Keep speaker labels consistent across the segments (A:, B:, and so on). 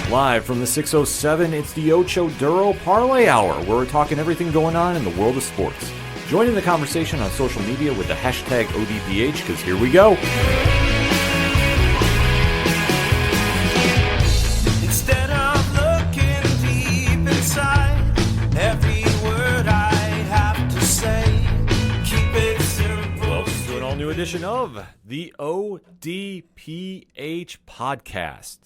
A: Live from the 607, it's the Ocho Duro Parlay Hour, where we're talking everything going on in the world of sports. Join in the conversation on social media with the hashtag ODPH, because here we go.
B: Instead of looking deep inside, every word I have to say, keep it simple.
A: Welcome to an all-new edition of the ODPH podcast.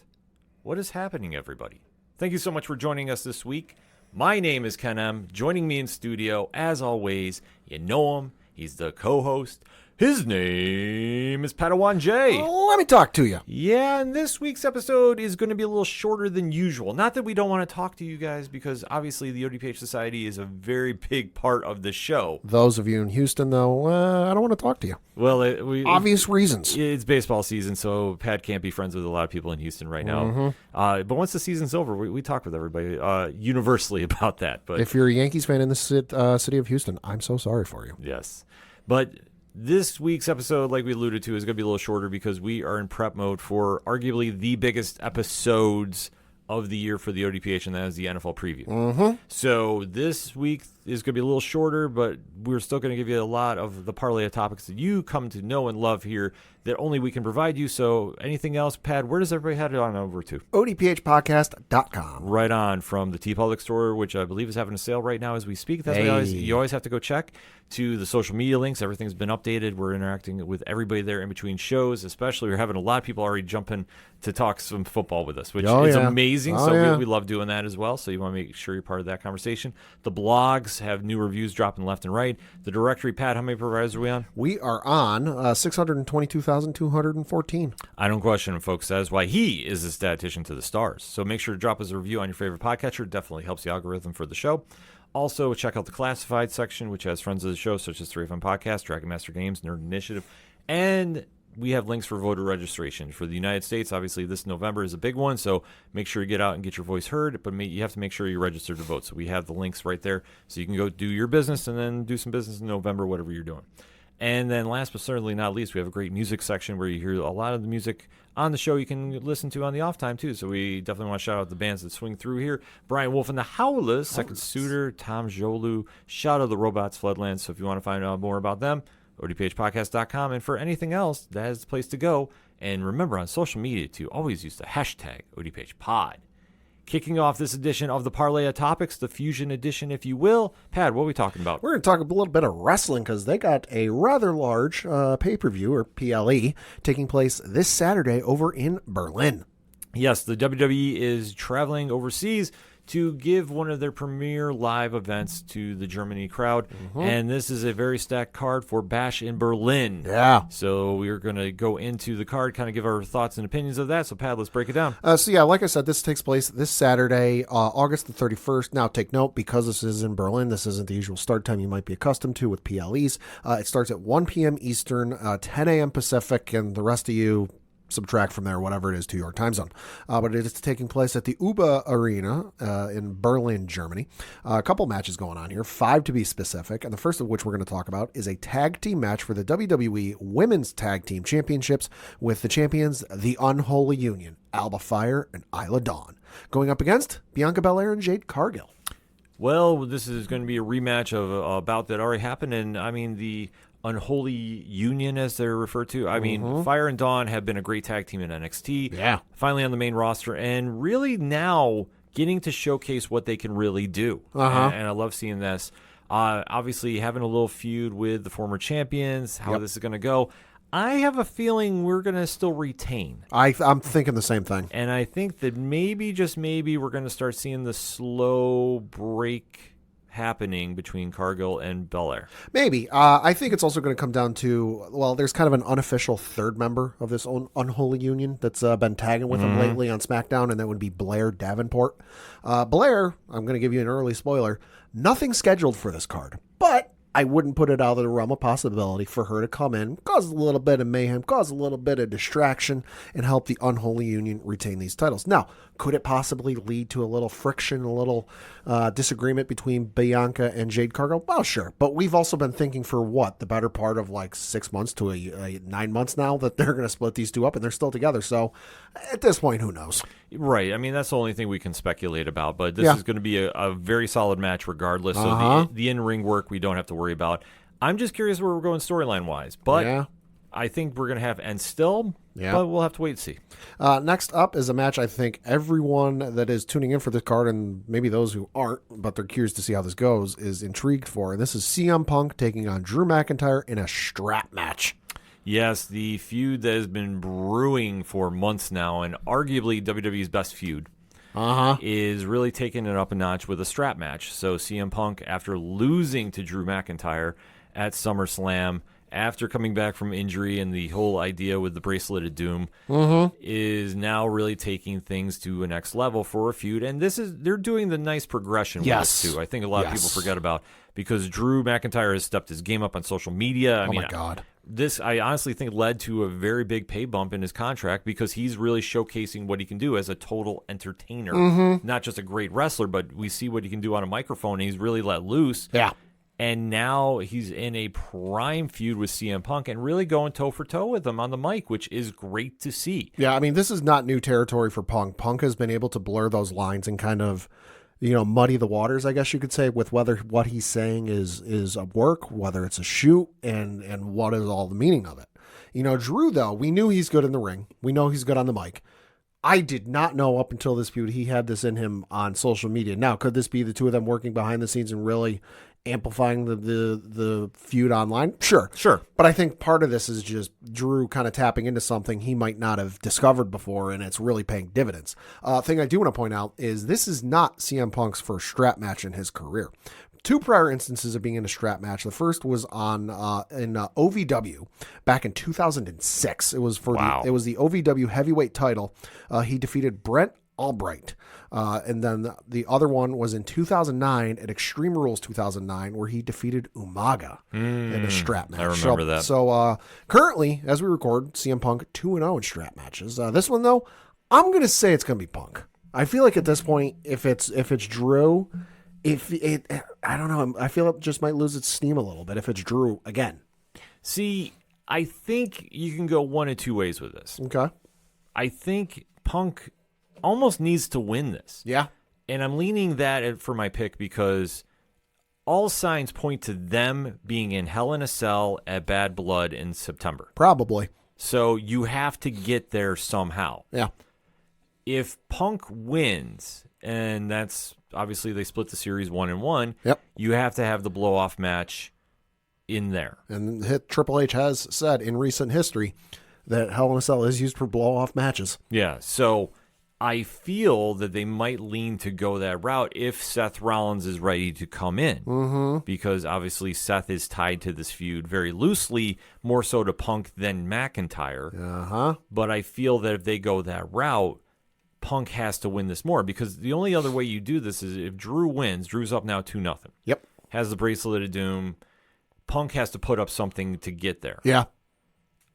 A: What is happening, everybody? Thank you so much for joining us this week. My name is Ken M. Joining me in studio, as always, you know him. He's the co-host. His name is Padawan J.
C: Let me talk to you.
A: Yeah, and this week's episode is going to be a little shorter than usual. Not that we don't want to talk to you guys, because obviously the ODPH Society is a very big part of the show.
C: Those of you in Houston, though, I don't want to talk to you.
A: Well,
C: obvious reasons.
A: It's baseball season, so Pat can't be friends with a lot of people in Houston right now.
C: Mm-hmm.
A: But once the season's over, we talk with everybody universally about that. But
C: if you're a Yankees fan in the city of Houston, I'm so sorry for you.
A: Yes. But this week's episode, like we alluded to, is going to be a little shorter because we are in prep mode for arguably the biggest episodes of the year for the ODPH, and that is the NFL preview.
C: Mm-hmm.
A: So this week is going to be a little shorter, but we're still going to give you a lot of the parlay of topics that you come to know and love here that only we can provide you. So anything else, Pad, where does everybody head on over to?
C: ODPHpodcast.com.
A: Right on, from the TeePublic store, which I believe is having a sale right now as we speak. That's why you always have to go check. To the social media links, everything's been updated. We're interacting with everybody there in between shows, especially we're having a lot of people already jumping to talk some football with us, which is amazing. We love doing that as well. So you want to make sure you're part of that conversation. The blogs have new reviews dropping left and right. The directory, Pat, how many providers are we on?
C: We are on 622,214.
A: I don't question him, folks. That is why he is a statistician to the stars. So make sure to drop us a review on your favorite podcatcher. It definitely helps the algorithm for the show. Also, check out the classified section, which has friends of the show, such as 3FM Podcast, Dragon Master Games, Nerd Initiative, and we have links for voter registration. For the United States, obviously, this November is a big one, so make sure you get out and get your voice heard, but you have to make sure you're registered to vote. So we have the links right there, so you can go do your business and then do some business in November, whatever you're doing. And then last but certainly not least, we have a great music section where you hear a lot of the music on the show you can listen to on the off time, too. So we definitely want to shout out the bands that swing through here. Brian Wolf and the Howlers, Second Suitor, Tom Jolu, shout out the Robots Floodlands. So if you want to find out more about them, ODPHpodcast.com. And for anything else, that is the place to go. And remember on social media to always use the hashtag ODPHpod. Kicking off this edition of the Parlay of Topics, the Fusion Edition, if you will. Pat, what are we talking about?
C: We're going to talk a little bit of wrestling because they got a rather large pay-per-view, or PLE, taking place this Saturday over in Berlin.
A: Yes, the WWE is traveling overseas to give one of their premier live events to the Germany crowd. And this is a very stacked card for Bash in Berlin.
C: Yeah.
A: So we're going to go into the card, kind of give our thoughts and opinions of that. So, Pat, let's break it down.
C: Like I said, this takes place this Saturday, August the 31st. Now, take note, because this is in Berlin, this isn't the usual start time you might be accustomed to with PLEs. It starts at 1 p.m. Eastern, 10 a.m. Pacific, and the rest of you subtract from there whatever it is to your time zone. But it is taking place at the UBA Arena in Berlin, Germany. A couple matches going on here, 5 to be specific, and the first of which we're going to talk about is a tag team match for the WWE Women's Tag Team Championships with the champions, the Unholy Union, Alba Fire and Isla Dawn, going up against Bianca Belair and Jade Cargill.
A: Well, this is going to be a rematch of a bout that already happened, and I mean the Unholy Union, as they're referred to. I mean, Fire and Dawn have been a great tag team in NXT.
C: Yeah. Finally
A: on the main roster, and really now getting to showcase what they can really do. And I love seeing this. Obviously, having a little feud with the former champions, how this is going to go. I have a feeling we're going to still retain.
C: I'm thinking the same thing.
A: And I think that maybe, just maybe, we're going to start seeing the slow break happening between Cargill and Belair.
C: Maybe. I think it's also going to come down to, well, there's kind of an unofficial third member of this Unholy Union that's been tagging with him lately on SmackDown, and that would be Blair Davenport. Blair, I'm going to give you an early spoiler, nothing scheduled for this card, but I wouldn't put it out of the realm of possibility for her to come in, cause a little bit of mayhem, cause a little bit of distraction, and help the Unholy Union retain these titles. Now, could it possibly lead to a little friction, a little disagreement between Bianca and Jade Cargill? Well, sure. But we've also been thinking for the better part of like 6 months to 9 months now that they're going to split these two up and they're still together. So at this point, who knows?
A: Right. I mean, that's the only thing we can speculate about. But this is going to be a very solid match regardless. So the in-ring work we don't have to worry about. I'm just curious where we're going storyline-wise. But I think we're going to have end still. Yeah. But we'll have to wait and see.
C: Next up is a match I think everyone that is tuning in for this card, and maybe those who aren't, but they're curious to see how this goes, is intrigued for. And this is CM Punk taking on Drew McIntyre in a strap match.
A: Yes, the feud that has been brewing for months now, and arguably WWE's best feud, is really taking it up a notch with a strap match. So CM Punk, after losing to Drew McIntyre at SummerSlam, after coming back from injury and the whole idea with the Bracelet of Doom, is now really taking things to a next level for a feud. And they're doing the nice progression with this too. I think a lot of people forget about, because Drew McIntyre has stepped his game up on social media.
C: My God.
A: This, I honestly think, led to a very big pay bump in his contract, because he's really showcasing what he can do as a total entertainer. Not just a great wrestler, but we see what he can do on a microphone, and he's really let loose.
C: Yeah.
A: And now he's in a prime feud with CM Punk and really going toe-for-toe with him on the mic, which is great to see.
C: Yeah, I mean, this is not new territory for Punk. Punk has been able to blur those lines and kind of, muddy the waters, I guess you could say, with whether what he's saying is a work, whether it's a shoot, and what is all the meaning of it. Drew, though, we knew he's good in the ring. We know he's good on the mic. I did not know up until this feud he had this in him on social media. Now, could this be the two of them working behind the scenes and really amplifying the feud online? Sure. But I think part of this is just Drew kind of tapping into something he might not have discovered before, and it's really paying dividends. Thing I do want to point out is this is not CM Punk's first strap match in his career. Two prior instances of being in a strap match. The first was on in OVW back in 2006. It was for it was the OVW heavyweight title. He defeated Brent Albright. And then the other one was in 2009 at Extreme Rules 2009, where he defeated Umaga in a strap match.
A: I remember that.
C: So currently, as we record, CM Punk 2-0 in strap matches. This one, though, I'm going to say it's going to be Punk. I feel like at this point, if it's Drew, I don't know, I feel it just might lose its steam a little bit if it's Drew again.
A: See, I think you can go one of two ways with this.
C: Okay.
A: I think Punk almost needs to win this.
C: Yeah.
A: And I'm leaning that for my pick because all signs point to them being in Hell in a Cell at Bad Blood in September.
C: Probably.
A: So you have to get there somehow.
C: Yeah.
A: If Punk wins, and that's obviously they split the series 1-1, you have to have the blow-off match in there.
C: And Triple H has said in recent history that Hell in a Cell is used for blow-off matches.
A: Yeah, so I feel that they might lean to go that route if Seth Rollins is ready to come in. Because obviously Seth is tied to this feud very loosely, more so to Punk than McIntyre. But I feel that if they go that route, Punk has to win this more, because the only other way you do this is if Drew wins. Drew's up now 2-0.
C: Yep.
A: Has the Bracelet of Doom. Punk has to put up something to get there.
C: Yeah.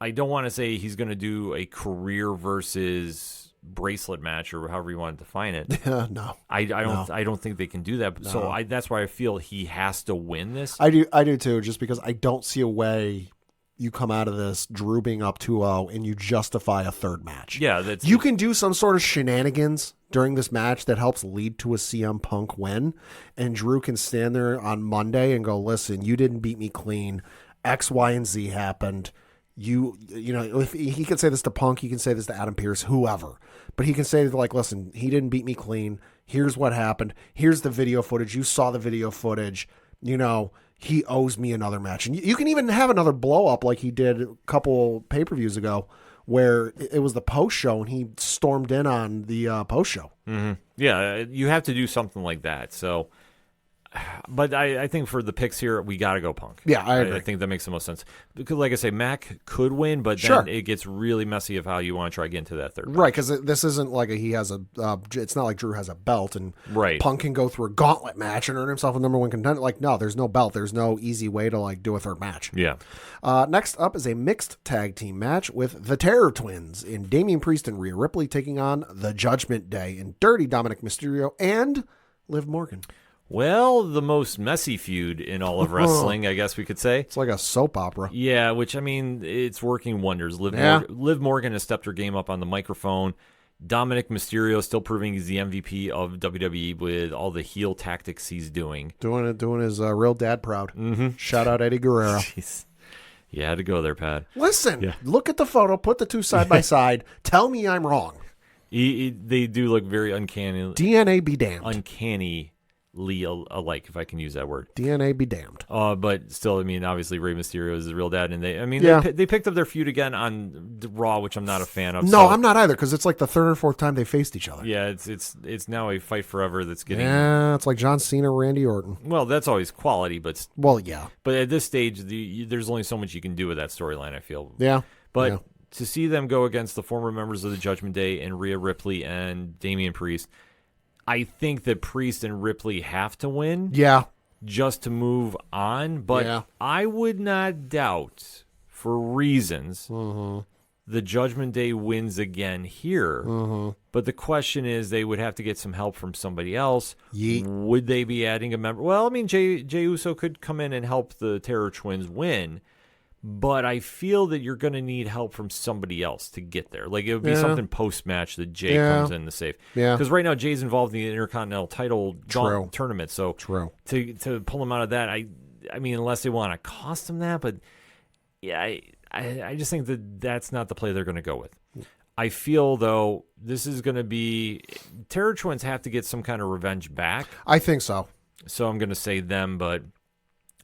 A: I don't want to say he's going to do a career versus bracelet match or however you want to define it.
C: No.
A: I don't think they can do that. No. So that's why I feel he has to win this.
C: I do too, just because I don't see a way you come out of this Drew being up 2-0 and you justify a third match.
A: Yeah,
C: you can do some sort of shenanigans during this match that helps lead to a CM Punk win, and Drew can stand there on Monday and go, listen, you didn't beat me clean. X, Y, and Z happened. You know, if he can say this to Punk, he can say this to Adam Pearce, whoever. But he can say, like, listen, he didn't beat me clean. Here's what happened. Here's the video footage. You saw the video footage. You know, he owes me another match. And you can even have another blow up like he did a couple pay-per-views ago, where it was the post show and he stormed in on the post show.
A: Yeah, you have to do something like that. So But I think for the picks here, we got to go Punk.
C: Yeah, I agree.
A: I think that makes the most sense. Because, like I say, Mac could win, but then
C: Sure.
A: it gets really messy of how you want to try to get into that third match.
C: Right, because this isn't like he has a. It's not like Drew has a belt and
A: Right.
C: Punk can go through a gauntlet match and earn himself a number one contender. Like, no, there's no belt. There's no easy way to like do a third match.
A: Yeah.
C: Next up is a mixed tag team match with the Terror Twins in Damian Priest and Rhea Ripley taking on the Judgment Day in Dirty Dominic Mysterio and Liv Morgan.
A: Well, the most messy feud in all of wrestling, I guess we could say.
C: It's like a soap opera.
A: Yeah, which, I mean, it's working wonders.
C: Yeah.
A: Liv Morgan has stepped her game up on the microphone. Dominic Mysterio still proving he's the MVP of WWE with all the heel tactics he's doing.
C: Doing his real dad proud. Mm-hmm. Shout out Eddie Guerrero.
A: Jeez. You had to go there, Pat.
C: Listen, look at the photo, put the two side by side. Tell me I'm wrong.
A: They do look very uncanny.
C: DNA be damned.
A: Uncannily alike, if I can use that word.
C: DNA be damned.
A: But still, I mean, obviously Rey Mysterio is his real dad, and
C: Yeah.
A: they picked up their feud again on Raw, which I'm not a fan of.
C: No,
A: so,
C: I'm not either, because it's like the third or fourth time they faced each other.
A: Yeah, it's now a fight forever that's getting.
C: Yeah, it's like John Cena, Randy Orton.
A: Well, that's always quality, but
C: Well, yeah.
A: at this stage, there's only so much you can do with that storyline, I feel.
C: Yeah.
A: But
C: Yeah.
A: to see them go against the former members of the Judgment Day and Rhea Ripley and Damian Priest, I think that Priest and Ripley have to win
C: Yeah.
A: just to move on. But
C: Yeah.
A: I would not doubt, for reasons,
C: Mm-hmm.
A: the Judgment Day wins again here.
C: Mm-hmm.
A: But the question is, they would have to get some help from somebody else.
C: Yeet.
A: Would they be adding a member? Well, I mean, Jey Uso could come in and help the Terror Twins win. But I feel that you're going to need help from somebody else to get there. Like, it would be something post-match that Jay comes in to save.
C: Yeah.
A: Because right now, Jay's involved in the Intercontinental title tournament. So
C: True.
A: to pull him out of that, I mean, unless they want to cost him that. But, yeah, I just think that that's not the play they're going to go with. I feel, though, this is going to be... Terror Twins have to get some kind of revenge back.
C: I think so.
A: So I'm going to say them, but...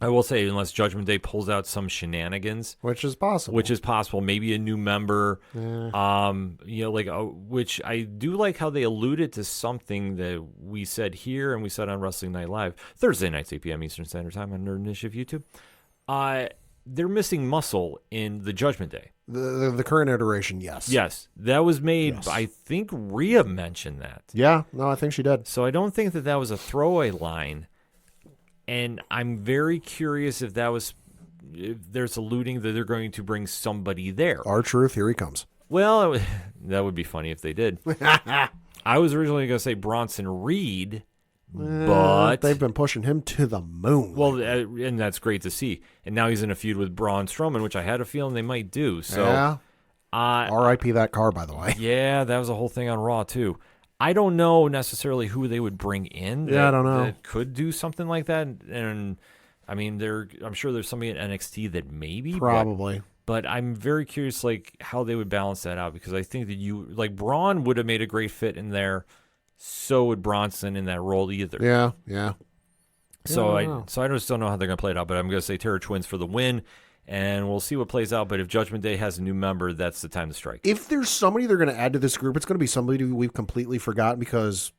A: I will say, unless Judgment Day pulls out some shenanigans,
C: Which is possible.
A: maybe a new member,
C: Yeah.
A: which I do like how they alluded to something that we said here and we said on Wrestling Night Live, Thursday nights, 8 p.m. Eastern Standard Time on Nerd Initiative YouTube. They're missing muscle in the Judgment Day.
C: The current iteration, yes.
A: Yes, that was made,
C: Yes.
A: I think Rhea mentioned that.
C: Yeah, no, I think she did.
A: So I don't think that was a throwaway line. And I'm very curious if there's alluding that they're going to bring somebody there.
C: R-Truth, here he comes.
A: Well, that would be funny if they did. I was originally going to say Bronson Reed, but
C: they've been pushing him to the moon.
A: well, and that's great to see. And now he's in a feud with Braun Strowman, which I had a feeling they might do. So,
C: yeah. R.I.P. that car, by the way.
A: yeah, that was a whole thing on Raw too. I don't know necessarily who they would bring in.
C: Yeah, I don't know.
A: That could do something like that. And I mean, I'm sure there's somebody at NXT that maybe
C: Probably.
A: But I'm very curious, like how they would balance that out, because I think that Braun would have made a great fit in there. So would Bronson in that role either.
C: Yeah, yeah.
A: So
C: I don't know.
A: I just don't know how they're going to play it out. But I'm going to say Terror Twins for the win. And we'll see what plays out. But if Judgment Day has a new member, that's the time to strike.
C: If there's somebody they're going to add to this group, it's going to be somebody we've completely forgotten, because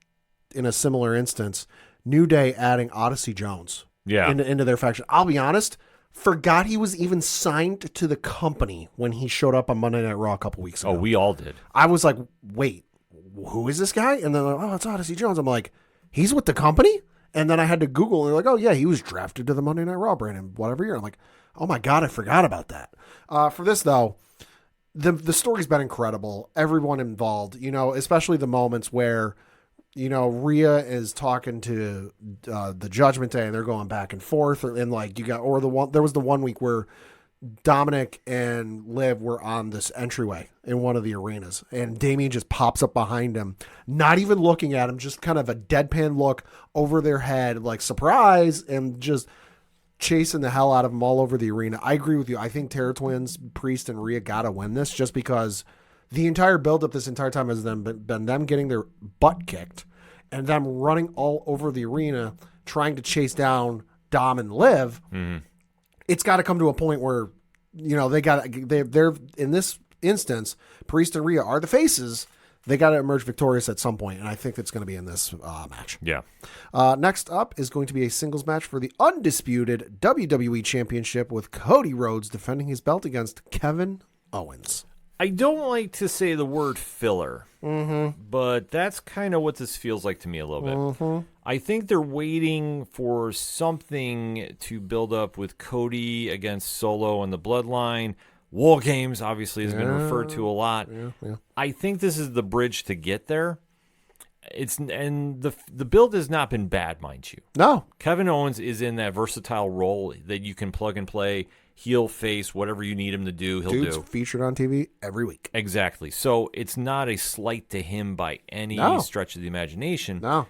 C: in a similar instance, New Day adding Odyssey Jones into their faction. I'll be honest, forgot he was even signed to the company when he showed up on Monday Night Raw a couple weeks ago.
A: Oh, we all did.
C: I was like, wait, who is this guy? And they're like, oh, it's Odyssey Jones. I'm like, he's with the company? And then I had to Google, and they're like, oh, yeah, he was drafted to the Monday Night Raw brand in whatever year. I'm like, oh my God, I forgot about that. For this, though, the story's been incredible. Everyone involved, especially the moments where, Rhea is talking to the Judgment Day, and they're going back and forth. There was the one week where Dominic and Liv were on this entryway in one of the arenas, and Damien just pops up behind him, not even looking at him, just kind of a deadpan look over their head, like surprise, and just chasing the hell out of them all over the arena. I agree with you. I think Terror Twins, Priest, and Rhea gotta win this, just because the entire build-up this entire time has been them getting their butt kicked and them running all over the arena trying to chase down Dom and Liv. Mm-hmm. It's got to come to a point where, they're in this instance, Priest and Rhea are the faces. They got to emerge victorious at some point, and I think it's going to be in this match.
A: Yeah.
C: Next up is going to be a singles match for the undisputed WWE Championship with Cody Rhodes defending his belt against Kevin Owens.
A: I don't like to say the word filler, but that's kind of what this feels like to me a little bit. I think they're waiting for something to build up with Cody against Solo and the Bloodline. War Games, obviously, has been referred to a lot.
C: Yeah.
A: I think this is the bridge to get there. The build has not been bad, mind you.
C: No.
A: Kevin Owens is in that versatile role that you can plug and play, heel, face, whatever you need him to do, he'll
C: Dude's
A: do.
C: featured on TV every week.
A: Exactly. So it's not a slight to him by any stretch of the imagination.
C: No.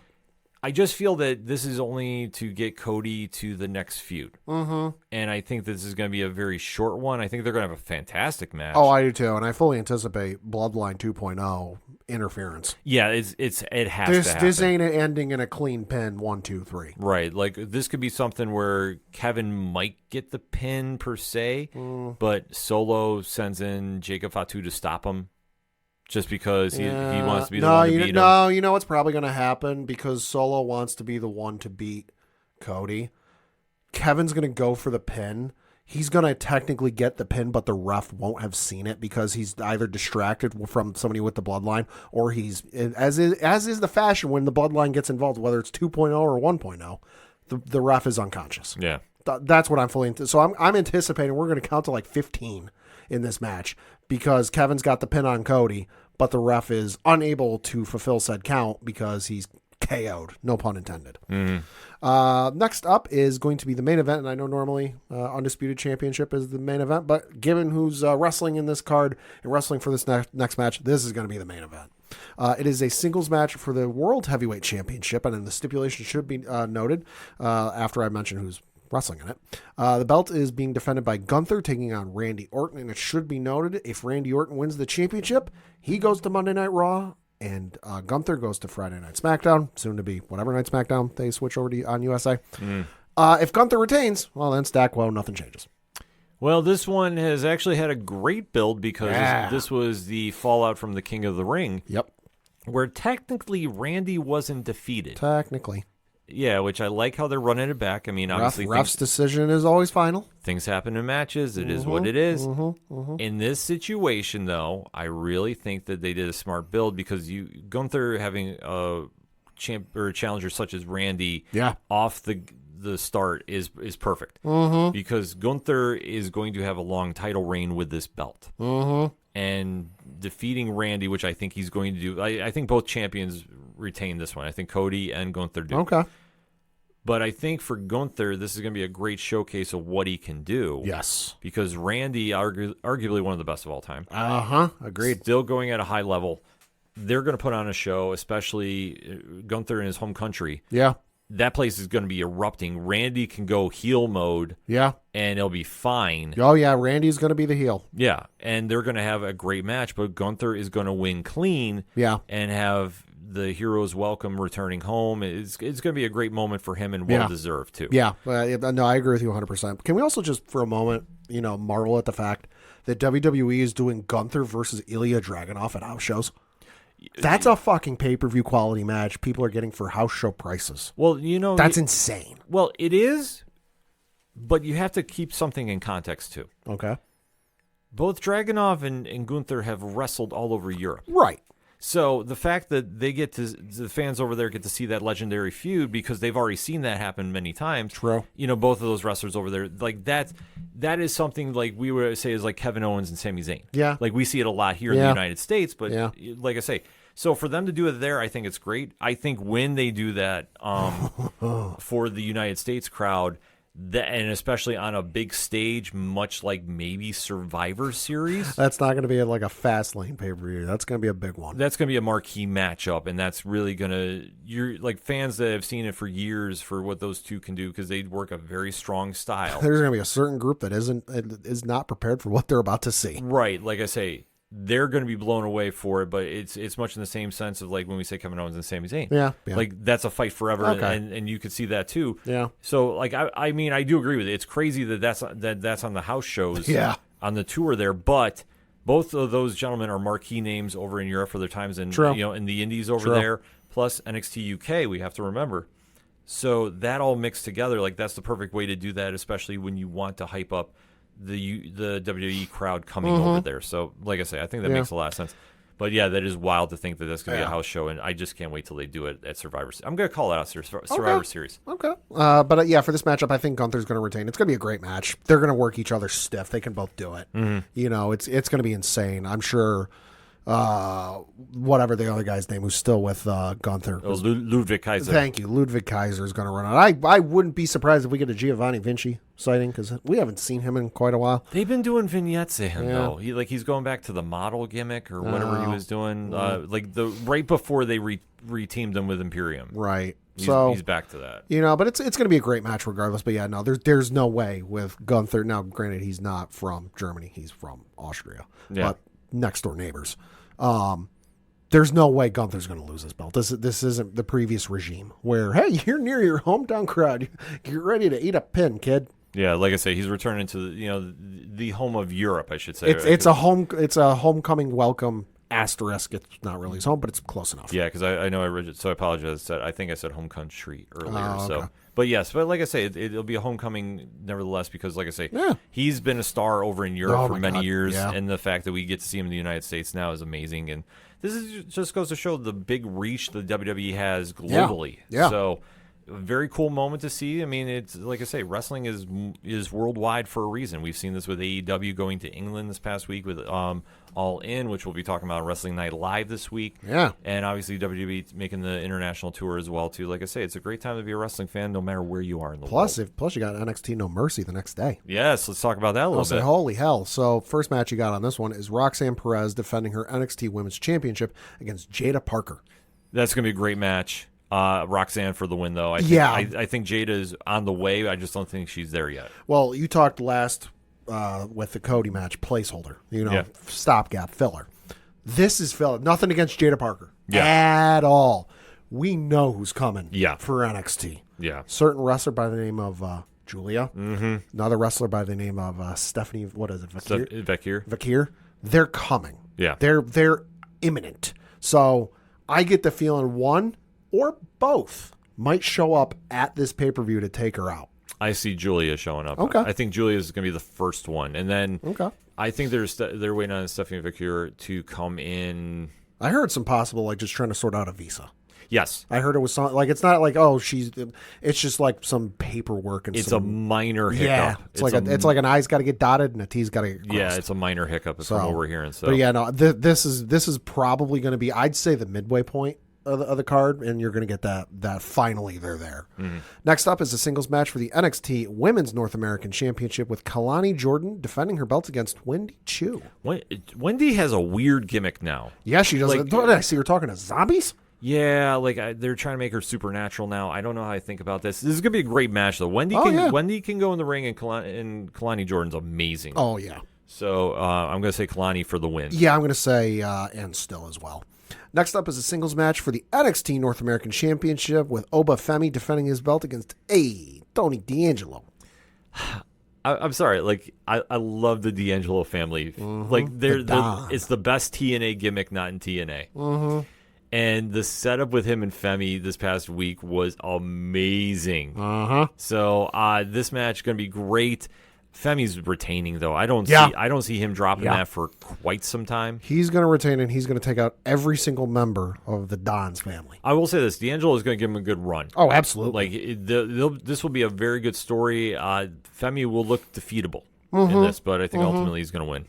A: I just feel that this is only to get Cody to the next feud. And I think this is going to be a very short one. I think they're going to have a fantastic match.
C: Oh, I do too, and I fully anticipate Bloodline 2.0 interference.
A: Yeah, it has to happen.
C: This ain't ending in a clean pin 1, 2, 3.
A: Right. Like, this could be something where Kevin might get the pin per se, but Solo sends in Jacob Fatu to stop him. Just because he wants to be the one to beat him.
C: No, you know what's probably going to happen? Because Solo wants to be the one to beat Cody. Kevin's going to go for the pin. He's going to technically get the pin, but the ref won't have seen it because he's either distracted from somebody with the bloodline, or he's, as is the fashion when the bloodline gets involved, whether it's 2.0 or 1.0, the ref is unconscious.
A: Yeah.
C: That's what I'm fully so I'm anticipating we're going to count to like 15 in this match because Kevin's got the pin on Cody, but the ref is unable to fulfill said count because he's KO'd. No pun intended. Next up is going to be the main event, and I know normally Undisputed Championship is the main event, but given who's wrestling in this card and wrestling for this next match, this is going to be the main event. It is a singles match for the World Heavyweight Championship, and then the stipulation should be noted after I mention who's wrestling in it. The belt is being defended by Gunther taking on Randy Orton, and it should be noted if Randy Orton wins the championship, he goes to Monday Night Raw, and Gunther goes to Friday Night SmackDown, soon to be whatever night SmackDown they switch over to on USA. If Gunther retains, well, then Stackwell, nothing changes.
A: Well, this one has actually had a great build because this was the fallout from the King of the Ring.
C: Yep.
A: Where technically Randy wasn't defeated.
C: Technically.
A: Yeah, which I like how they're running it back. I mean, obviously,
C: ref's decision is always final.
A: Things happen in matches. It is what it is. In this situation, though, I really think that they did a smart build because Gunther having a challenger such as Randy off the start is perfect because Gunther is going to have a long title reign with this belt. And defeating Randy, which I think he's going to do. I think both champions retain this one. I think Cody and Gunther do.
C: Okay.
A: But I think for Gunther, this is going to be a great showcase of what he can do.
C: Yes. Because
A: Randy, arguably one of the best of all time.
C: Agreed.
A: Still going at a high level. They're going to put on a show, especially Gunther in his home country.
C: Yeah.
A: That place is going to be erupting. Randy can go heel mode.
C: Yeah.
A: And it'll be fine.
C: Oh, yeah. Randy's going to be the heel.
A: Yeah. And they're going to have a great match, but Gunther is going to win clean.
C: Yeah.
A: And have the hero's welcome returning home. It's going to be a great moment for him and well-deserved, too.
C: Yeah. No, I agree with you 100%. Can we also just, for a moment, marvel at the fact that WWE is doing Gunther versus Ilya Dragunov at house shows? That's a fucking pay-per-view quality match people are getting for house show prices.
A: Well,
C: that's insane.
A: Well, it is, but you have to keep something in context, too.
C: Okay.
A: Both Dragunov and Gunther have wrestled all over Europe.
C: Right. So
A: the fact that the fans over there get to see that legendary feud because they've already seen that happen many times.
C: True.
A: Both of those wrestlers over there, like that is something like we would say is like Kevin Owens and Sami Zayn.
C: Yeah.
A: Like we see it a lot here in the United States, but like I say, so for them to do it there, I think it's great. I think when they do that for the United States crowd, and especially on a big stage, much like maybe Survivor Series.
C: That's not going to be like a fast lane pay-per-view. That's going to be a big one.
A: That's going to be a marquee matchup, and that's really going to – you're like fans that have seen it for years for what those two can do because they work a very strong style.
C: There's going to be a certain group that is not prepared for what they're about to see.
A: Right. Like I say, they're going to be blown away for it, but it's much in the same sense of like when we say Kevin Owens and Sami Zayn.
C: Yeah.
A: Like that's a fight forever, and you could see that too.
C: Yeah.
A: So like I mean I do agree with it. It's crazy that's on the house shows.
C: Yeah.
A: On the tour there, but both of those gentlemen are marquee names over in Europe for their times in
C: True.
A: in the Indies over
C: True.
A: there. Plus NXT UK, we have to remember. So that all mixed together, like that's the perfect way to do that, especially when you want to hype up the WWE crowd coming over there. So, like I say, I think that makes a lot of sense. But yeah, that is wild to think that that's going to be a house show, and I just can't wait till they do it at Survivor Series. I'm going to call it out Survivor Series.
C: Okay. But yeah, for this matchup, I think Gunther's going to retain. It's going to be a great match. They're going to work each other stiff. They can both do it. You know, it's going to be insane. I'm sure. Whatever the other guy's name who's still with Gunther.
A: Ludwig Kaiser.
C: Thank you. Ludwig Kaiser is going to run out. I wouldn't be surprised if we get a Giovanni Vinci sighting because we haven't seen him in quite a while.
A: They've been doing vignettes of him though. He's going back to the model gimmick or whatever he was doing. Right before they reteamed him with Imperium.
C: Right.
A: He's back to that.
C: You know, but it's going to be a great match regardless. But yeah, no, there's no way with Gunther. Now, granted, he's not from Germany. He's from Austria.
A: Yeah.
C: But next door neighbors. There's no way Gunther's going to lose his belt. This isn't the previous regime where, hey, you're near your hometown crowd. You're ready to eat a pin, kid.
A: Yeah, like I say, he's returning to the home of Europe, I should say.
C: It's a homecoming welcome asterisk. It's not really his home, but it's close enough.
A: Yeah, because I know I read it, so I apologize. I think I said home country earlier.
C: Oh, okay.
A: But like I say, it'll be a homecoming nevertheless because, like I say, he's been a star over in Europe for many years, and the fact that we get to see him in the United States now is amazing. And this just goes to show the big reach the WWE has globally.
C: Yeah.
A: So, a very cool moment to see. I mean, it's like I say, wrestling is worldwide for a reason. We've seen this with AEW going to England this past week with All In, which we'll be talking about on Wrestling Night Live this week.
C: Yeah. And
A: obviously WWE making the international tour as well, too. Like I say, it's a great time to be a wrestling fan no matter where you are in the world.
C: Plus you got NXT No Mercy the next day.
A: Yes, let's talk about that a little bit.
C: Holy hell. So first match you got on this one is Roxanne Perez defending her NXT Women's Championship against Jada Parker.
A: That's going to be a great match. Roxanne for the win, though. I think Jada is on the way. I just don't think she's there yet.
C: Well, you talked last with the Cody match placeholder, stopgap filler. This is filler. Nothing against Jada Parker at all. We know who's coming for NXT.
A: Yeah.
C: Certain wrestler by the name of Julia. Mm-hmm. Another wrestler by the name of Stephanie, what is it? Vakir. They're coming.
A: Yeah.
C: They're imminent. So I get the feeling one or both might show up at this pay-per-view to take her out.
A: I see Julia showing up.
C: Okay.
A: I think Julia is going to be the first one. And then I think they're waiting on Stephanie Vakir to come in.
C: I heard some possible, just trying to sort out a visa.
A: Yes.
C: I heard it was something, it's not like, it's just like some paperwork. And
A: it's a minor hiccup.
C: Yeah. It's like an I's got to get dotted and a T's got to get crossed.
A: Yeah, it's a minor hiccup from what we're hearing. So.
C: But yeah, no, this is probably going to be, I'd say, the midway point of the card, and you're going to get that finally they're there. Mm-hmm. Next up is a singles match for the NXT Women's North American Championship with Kalani Jordan defending her belt against Wendy Chu.
A: Wendy has a weird gimmick now.
C: Yeah, she does. Did I see her talking to zombies?
A: Yeah, they're trying to make her supernatural now. I don't know how I think about this. This is going to be a great match, though. Wendy can go in the ring, and Kalani Jordan's amazing.
C: Oh, yeah.
A: So I'm going to say Kalani for the win.
C: Yeah, I'm going to say and still as well. Next up is a singles match for the NXT North American Championship with Oba Femi defending his belt against Tony D'Angelo.
A: I'm sorry, I love the D'Angelo family. Mm-hmm. It's the best TNA gimmick not in TNA. Mm-hmm. And the setup with him and Femi this past week was amazing. Uh-huh. So this match is going to be great. Femi's retaining, though. I don't see him dropping that for quite some time.
C: He's going to retain, and he's going to take out every single member of the Don's family.
A: I will say this. D'Angelo is going to give him a good run.
C: Oh, absolutely.
A: This will be a very good story. Femi will look defeatable in this, but I think ultimately he's going to win.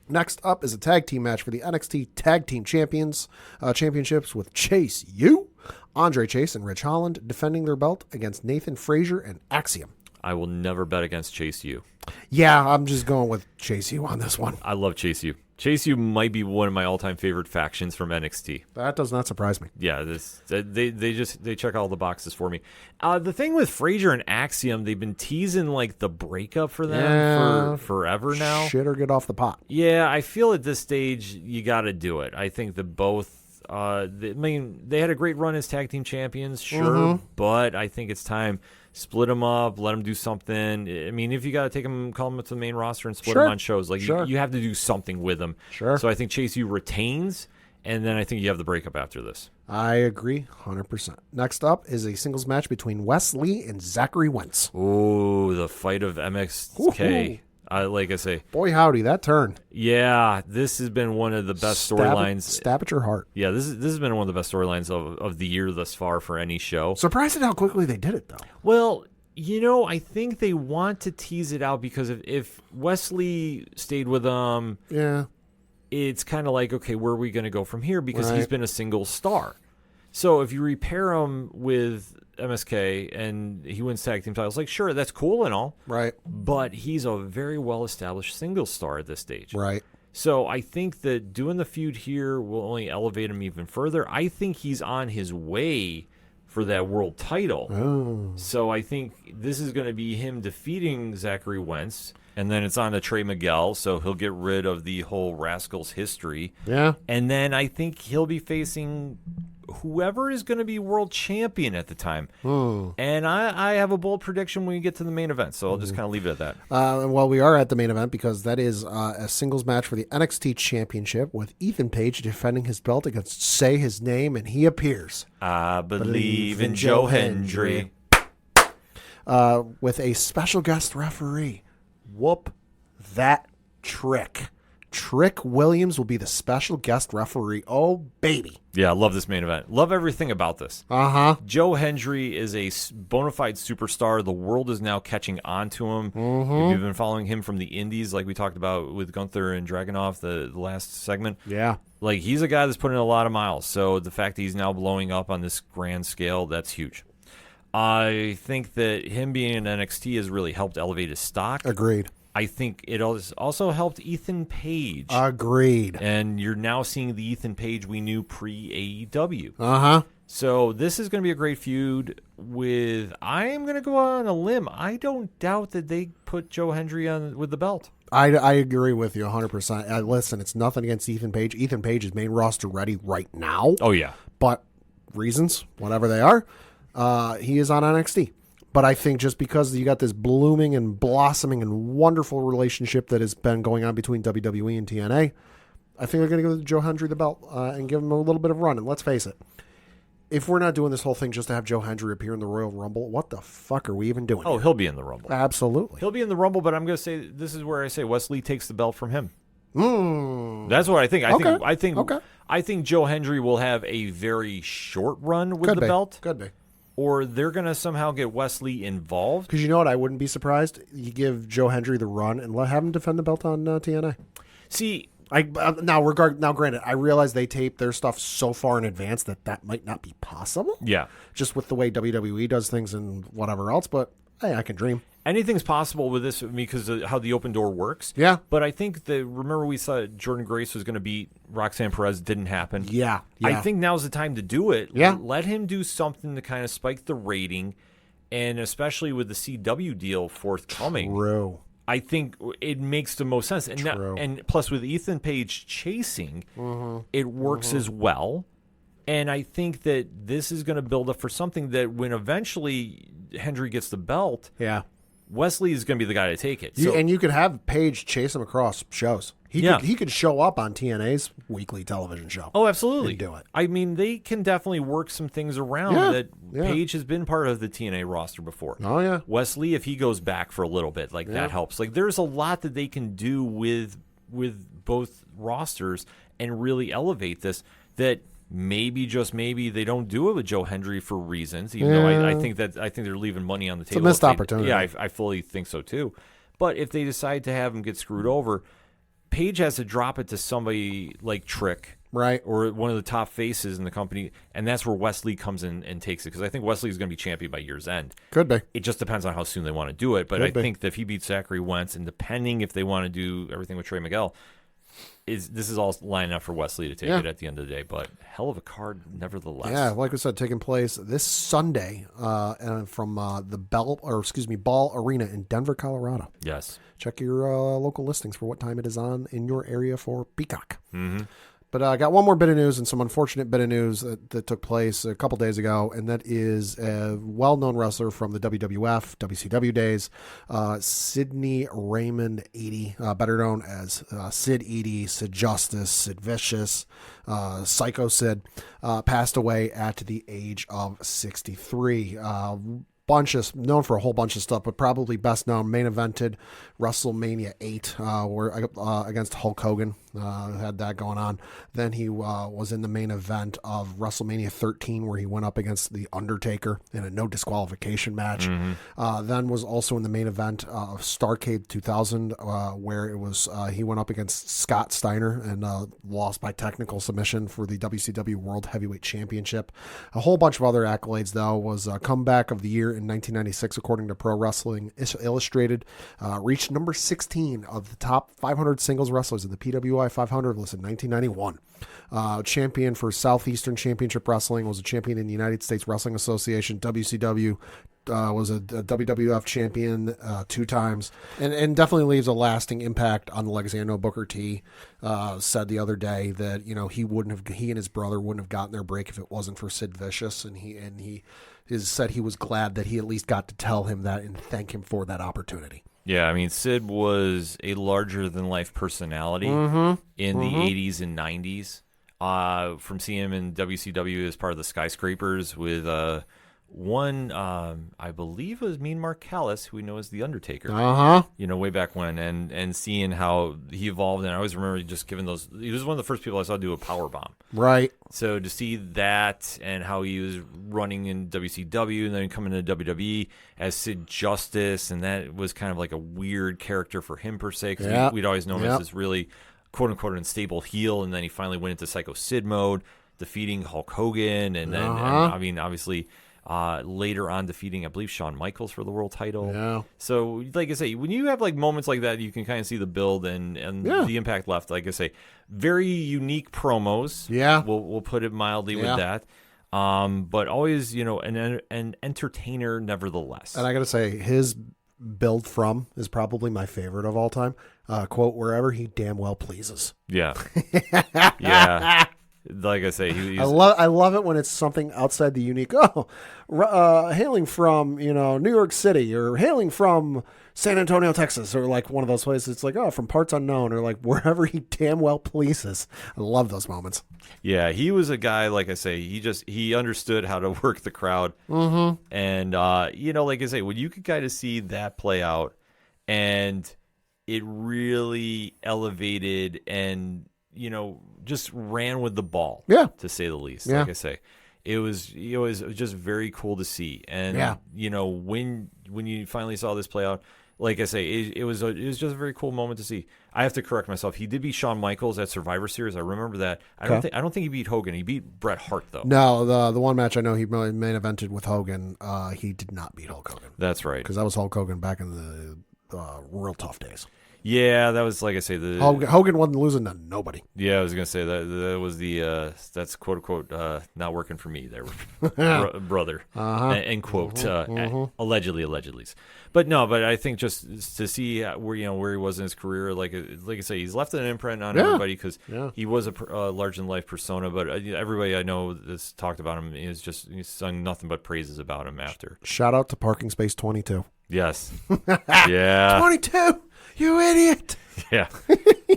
C: Next up is a tag team match for the NXT Tag Team Championships with Chase U, Andre Chase, and Rich Holland defending their belt against Nathan Frazier and Axiom.
A: I will never bet against Chase U.
C: Yeah, I'm just going with Chase U on this one.
A: I love Chase U. Chase U might be one of my all-time favorite factions from NXT.
C: That does not surprise me.
A: Yeah, they check all the boxes for me. The thing with Frazier and Axiom, they've been teasing the breakup for them for forever now.
C: Shit or get off the pot.
A: Yeah, I feel at this stage you got to do it. I think that both. They had a great run as tag team champions, sure, but I think it's time split them up, let them do something. I mean, if you got to take them, call them to the main roster and split
C: Sure.
A: them on shows. Like
C: Sure.
A: you have to do something with them.
C: Sure.
A: So I think Chase U retains, and then I think you have the breakup after this.
C: I agree 100%. Next up is a singles match between Wes Lee and Zachary Wentz.
A: Oh, the fight of MXK. Like I say,
C: Boy, howdy, that turn.
A: yeah, this has been one of the best storylines.
C: Stab at your heart.
A: Yeah, this has been one of the best storylines of the year thus far for any show.
C: Surprised at how quickly they did it, though.
A: Well, I think they want to tease it out because if Wesley stayed with them,
C: Yeah.
A: it's kind of like, okay, where are we going to go from here? Because
C: Right.
A: he's been a single star. So if you repair him with MSK and he wins tag team titles, like, sure, that's cool and all,
C: Right.
A: but he's a very well-established single star at this stage.
C: Right.
A: So I think that doing the feud here will only elevate him even further. I think he's on his way for that world title.
C: Oh.
A: So I think this is going to be him defeating Zachary Wentz, and then it's on to Trey Miguel, so he'll get rid of the whole Rascals history.
C: Yeah.
A: And then I think he'll be facing whoever is going to be world champion at the time. And I have a bold prediction when we get to the main event, so I'll just kind of leave it at that.
C: Well, we are at the main event because that is a singles match for the NXT Championship with Ethan Page defending his belt against Say His Name, and he appears.
A: I believe in Joe Hendry.
C: With a special guest referee. Whoop that trick. Trick Williams will be the special guest referee. Oh, baby.
A: Yeah, I love this main event. Love everything about this.
C: Uh-huh.
A: Joe Hendry is a bona fide superstar. The world is now catching on to him. If you've been following him from the indies, like we talked about with Gunther and Dragunov, the last segment,
C: Yeah.
A: like he's a guy that's put in a lot of miles. So the fact that he's now blowing up on this grand scale, that's huge. I think that him being in NXT has really helped elevate his stock.
C: Agreed.
A: I think it also helped Ethan Page.
C: Agreed.
A: And you're now seeing the Ethan Page we knew pre-AEW.
C: Uh-huh.
A: So this is going to be a great feud with, I am going to go on a limb. I don't doubt that they put Joe Hendry on with the belt.
C: I agree with you 100%. Listen, it's nothing against Ethan Page. Ethan Page is main roster ready right now.
A: Oh, yeah.
C: But reasons, whatever they are, he is on NXT. But I think just because you got this blooming and blossoming and wonderful relationship that has been going on between WWE and TNA, I think they're going to give Joe Hendry the belt and give him a little bit of run. And let's face it, if we're not doing this whole thing just to have Joe Hendry appear in the Royal Rumble, what the fuck are we even doing?
A: Oh,
C: here?
A: he'll be in the Rumble.
C: Absolutely.
A: He'll be in the Rumble, but I'm going to say, this is where I say Wesley takes the belt from him.
C: Mm.
A: That's what I think.
C: Okay.
A: I think Joe Hendry will have a very short run with the belt.
C: Could be.
A: Or they're going to somehow get Wesley involved.
C: Because you know what? I wouldn't be surprised. You give Joe Hendry the run and have him defend the belt on TNA.
A: See,
C: Now, granted, I realize they tape their stuff so far in advance that might not be possible.
A: yeah.
C: Just with the way WWE does things and whatever else, but hey, I can dream.
A: Anything's possible with this because of how the open door works.
C: Yeah.
A: But I think remember we saw Jordan Grace was going to beat Roxanne Perez. Didn't happen.
C: Yeah.
A: I think now's the time to do it.
C: Yeah.
A: Let him do something to kind of spike the rating, and especially with the CW deal forthcoming.
C: True.
A: I think it makes the most sense. And,
C: True.
A: and plus with Ethan Page chasing, it works as well. And I think that this is going to build up for something that when eventually Hendry gets the belt,
C: Yeah.
A: Wesley is going to be the guy to take it.
C: And you could have Page chase him across shows. He could show up on TNA's weekly television show.
A: Oh, absolutely.
C: And do it.
A: I mean, they can definitely work some things around that Page has been part of the TNA roster before.
C: Oh, yeah.
A: Wesley, if he goes back for a little bit, that helps. Like, there's a lot that they can do with both rosters and really elevate this that maybe, just maybe, they don't do it with Joe Hendry for reasons, even though I think they're leaving money on the table.
C: It's a missed opportunity.
A: Yeah, I fully think so, too. But if they decide to have him get screwed over, Page has to drop it to somebody like Trick,
C: Right.
A: or one of the top faces in the company, and that's where Wesley comes in and takes it, because I think Wesley is going to be champion by year's end.
C: Could be.
A: It just depends on how soon they want to do it, but I think that if he beats Zachary Wentz, and depending if they want to do everything with Trey Miguel, this is all lining up for Wesley to take it at the end of the day. But hell of a card, nevertheless.
C: Yeah, like I said, taking place this Sunday from the Ball Arena in Denver, Colorado.
A: Yes.
C: Check your local listings for what time it is on in your area for Peacock.
A: Mm-hmm.
C: But I got one more bit of news and some unfortunate bit of news that took place a couple days ago, and that is a well-known wrestler from the WWF, WCW days, Sidney Raymond Eady, better known as Sid Eady, Sid Justice, Sid Vicious, Psycho Sid, passed away at the age of 63. Known for a whole bunch of stuff, but probably best known, main evented WrestleMania 8, where against Hulk Hogan, had that going on. Then he was in the main event of WrestleMania 13, where he went up against The Undertaker in a no disqualification match. Then was also in the main event of Starrcade 2000, where it was he went up against Scott Steiner and lost by technical submission for the WCW World Heavyweight Championship. A whole bunch of other accolades, though. Was comeback of the year in 1996, according to Pro Wrestling Illustrated. Reached number 16 of the top 500 singles wrestlers in the PWI 500 list in 1991. Champion for Southeastern Championship Wrestling, was a champion in the United States Wrestling Association, WCW, was a WWF champion 2 times, and definitely leaves a lasting impact on the legacy. I know Booker T said the other day that he and his brother wouldn't have gotten their break if it wasn't for Sid Vicious, and he said he was glad that he at least got to tell him that and thank him for that opportunity.
A: Yeah, I mean, Sid was a larger-than-life personality in the 80s and 90s. From seeing him in WCW as part of the Skyscrapers with one, I believe it was Mean Mark Callis, who we know as The Undertaker. Way back when, and seeing how he evolved. And I always remember just giving those. He was one of the first people I saw do a power bomb.
C: Right.
A: So to see that and how he was running in WCW and then coming to WWE as Sid Justice, and that was kind of like a weird character for him per se, because we'd always known him as this really quote-unquote unstable heel, and then he finally went into Psycho Sid mode, defeating Hulk Hogan, and then, I mean, obviously, later on defeating, I believe, Shawn Michaels for the world title.
C: Yeah.
A: So, like I say, when you have like moments like that, you can kind of see the build and the impact left. Like I say, very unique promos.
C: Yeah.
A: We'll put it mildly with that. But always, an entertainer nevertheless.
C: And I got to say, his build from is probably my favorite of all time. Quote, wherever he damn well pleases.
A: Yeah. Yeah. Like I say,
C: I love it when it's something outside the unique. Hailing from New York City, or hailing from San Antonio, Texas, or like one of those places. It's like from parts unknown, or like wherever he damn well pleases. I love those moments.
A: Yeah, he was a guy, like I say, he understood how to work the crowd, and like I say, when you could kind of see that play out, and it really elevated and just ran with the ball, to say the least. Like I say, it was just very cool to see. And when you finally saw this play out, like I say, it was just a very cool moment to see. I have to correct myself. He did beat Shawn Michaels at Survivor Series. I remember that. I don't think he beat Hogan. He beat Bret Hart though.
C: No, the one match I know he main evented with Hogan, he did not beat Hulk Hogan.
A: That's right, because
C: that was Hulk Hogan back in the real tough days.
A: Yeah, that was, like I say,
C: Hogan wasn't losing to nobody.
A: Yeah, I was gonna say that was the that's quote unquote not working for me there, brother, end quote, allegedly. But I think just to see where he was in his career, like I say, he's left an imprint on everybody, because he was a larger than life persona. But everybody I know that's talked about him he's sung nothing but praises about him after.
C: Shout out to Parking Space 22.
A: Yes. Yeah.
C: 22. You idiot!
A: Yeah,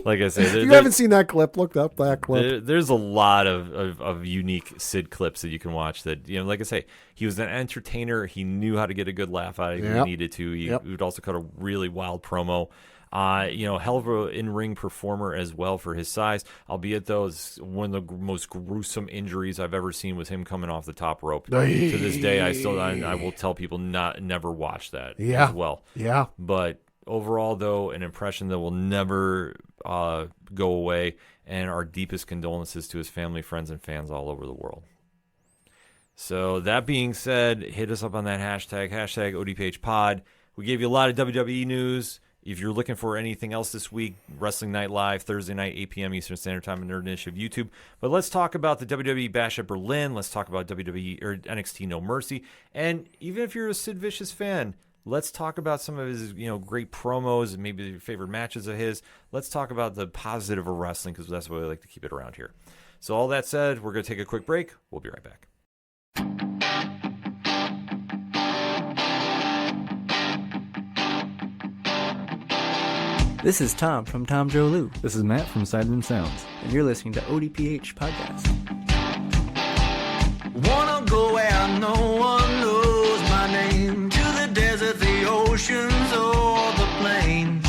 A: like I say,
C: if you haven't seen that clip, look up that clip.
A: There's a lot of unique Sid clips that you can watch. That like I say, he was an entertainer. He knew how to get a good laugh out of it if he needed to. He would also cut a really wild promo. Hell of an in-ring performer as well for his size. Albeit though, one of the most gruesome injuries I've ever seen was him coming off the top rope. To this day, I will tell people never watch that. As well. Yeah, but. Overall, though, an impression that will never go away, and our deepest condolences to his family, friends, and fans all over the world. So that being said, hit us up on that hashtag ODPH Pod. We gave you a lot of WWE news. If you're looking for anything else this week, Wrestling Night Live, Thursday night, 8 p.m. Eastern Standard Time on Nerd Initiative YouTube. But let's talk about the WWE Bash at Berlin. Let's talk about WWE or NXT No Mercy. And even if you're a Sid Vicious fan, Let's talk about some of his, great promos and maybe your favorite matches of his. Let's talk about the positive of wrestling because that's what we like to keep it around here. So all that said, we're going to take a quick break. We'll be right back.
D: This is Tom from Tom Joe Lou,
E: This is Matt from Sideroom Sounds.
D: and you're listening to ODPH Podcast.
B: Wanna go where no one knows my name, to the desert, the oceans, or the plains.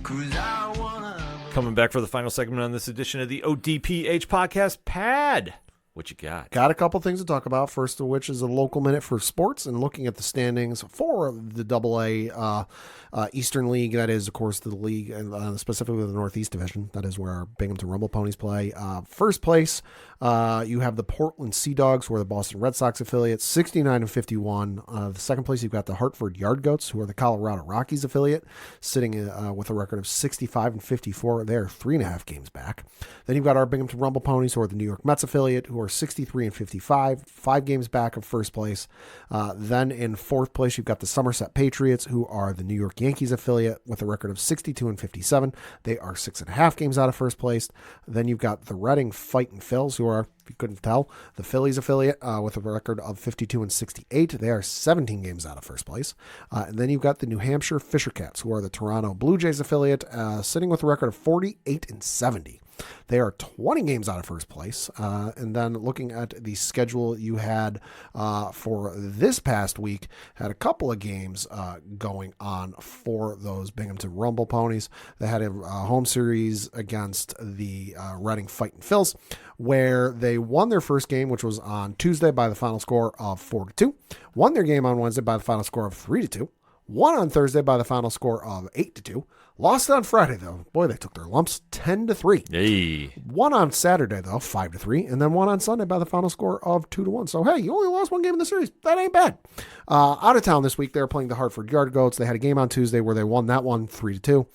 B: 'Cause I wanna...
A: Coming back for the final segment on this edition of the ODPH podcast, Pad. What you got?
C: Got a couple things to talk about. First of which is a local minute for sports and looking at the standings for the AA Eastern League. That is, of course, the league, specifically the Northeast Division. That is where our Binghamton Rumble Ponies play. First place, you have the Portland Sea Dogs, who are the Boston Red Sox affiliate, 69-51. The second place, you've got the Hartford Yard Goats, who are the Colorado Rockies affiliate, sitting with a record of 65-54. They're 3.5 games back. Then you've got our Binghamton Rumble Ponies, who are the New York Mets affiliate, who are 63-55, 5 games back of first place. Then in fourth place, you've got the Somerset Patriots, who are the New York Yankees affiliate, with a record of 62-57. They are 6.5 games out of first place. Then you've got the Reading Fightin' Phils, who are, if you couldn't tell, the Phillies affiliate, with a record of 52-68. They are 17 games out of first place. And then you've got the New Hampshire Fisher Cats, who are the Toronto Blue Jays affiliate, sitting with a record of 48-70. They are 20 games out of first place. And then looking at the schedule you had for this past week, had a couple of games going on for those Binghamton Rumble Ponies. They had a home series against the Reading Fightin' Phils, where they won their first game, which was on Tuesday by the final score of 4-2. Won their game on Wednesday by the final score of 3-2. Won on Thursday by the final score of 8-2. Lost on Friday, though. Boy, they took their lumps, 10-3.
A: Hey.
C: Won on Saturday, though, 5-3. And then won on Sunday by the final score of 2-1. So, hey, you only lost one game in the series. That ain't bad. Out of town this week, they were playing the Hartford Yard Goats. They had a game on Tuesday where they won that one 3-2.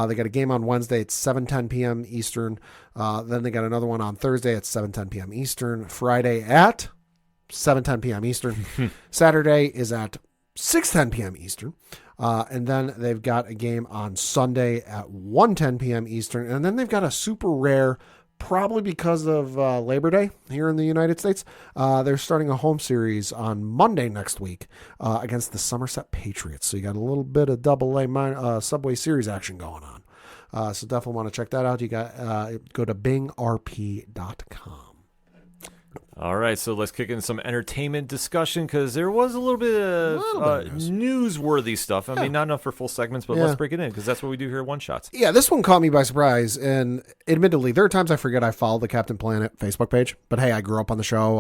C: They got a game on Wednesday at 7:10 p.m. Eastern. Then they got another one on Thursday at 7:10 p.m. Eastern. Friday at 7:10 p.m. Eastern. Saturday is at 6:10 p.m. Eastern. And then they've got a game on Sunday at 1:10 p.m. Eastern. And then they've got a super rare, probably because of Labor Day here in the United States. They're starting a home series on Monday next week against the Somerset Patriots. So you got a little bit of AA Subway Series action going on. So definitely want to check that out. You got go to bingrp.com.
A: All right, so let's kick in some entertainment discussion because there was a little bit of newsworthy stuff. I mean, not enough for full segments, but let's break it in because that's what we do here at One Shots.
C: Yeah, this one caught me by surprise, and admittedly, there are times I forget I follow the Captain Planet Facebook page. But hey, I grew up on the show.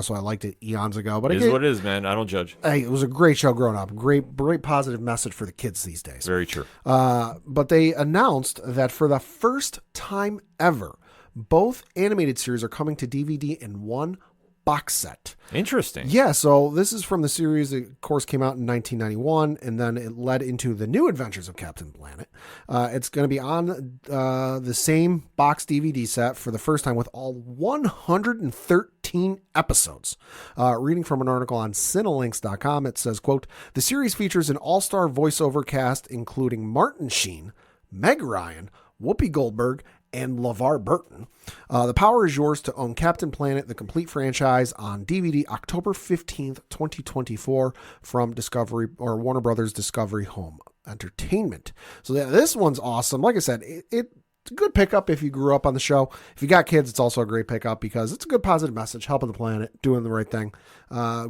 C: So I liked it eons ago. But
A: It is what it is, man. I don't judge.
C: Hey, it was a great show growing up. Great positive message for the kids these days.
A: Very true.
C: But they announced that for the first time ever, both animated series are coming to DVD in one box set.
A: Interesting.
C: Yeah, so this is from the series that, of course, came out in 1991, and then it led into the New Adventures of Captain Planet. It's going to be on the same box DVD set for the first time with all 113 episodes. Reading from an article on Cinelinks.com, it says, quote, "The series features an all-star voiceover cast including Martin Sheen, Meg Ryan, Whoopi Goldberg, and LeVar Burton. The power is yours to own Captain Planet, the complete franchise, on DVD October 15th, 2024 from Discovery or Warner Brothers Discovery Home Entertainment." So this one's awesome. Like I said, it's a good pickup if you grew up on the show. If you got kids, it's also a great pickup because it's a good positive message, helping the planet, doing the right thing.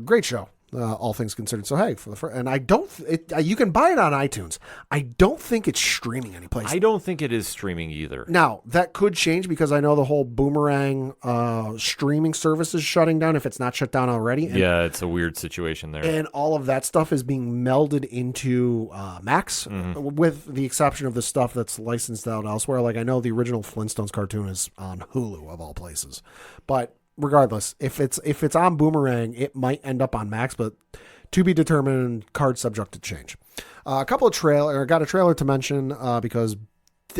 C: Great show. All things considered. So hey, and I don't. You can buy it on iTunes. I don't think it's streaming anyplace.
A: I don't think it is streaming either.
C: Now that could change because I know the whole Boomerang streaming service is shutting down. If it's not shut down already,
A: Yeah, it's a weird situation there.
C: and all of that stuff is being melded into Max, with the exception of the stuff that's licensed out elsewhere. Like I know the original Flintstones cartoon is on Hulu of all places, but regardless, if it's on Boomerang, it might end up on Max, but to be determined, card subject to change. Got a trailer to mention because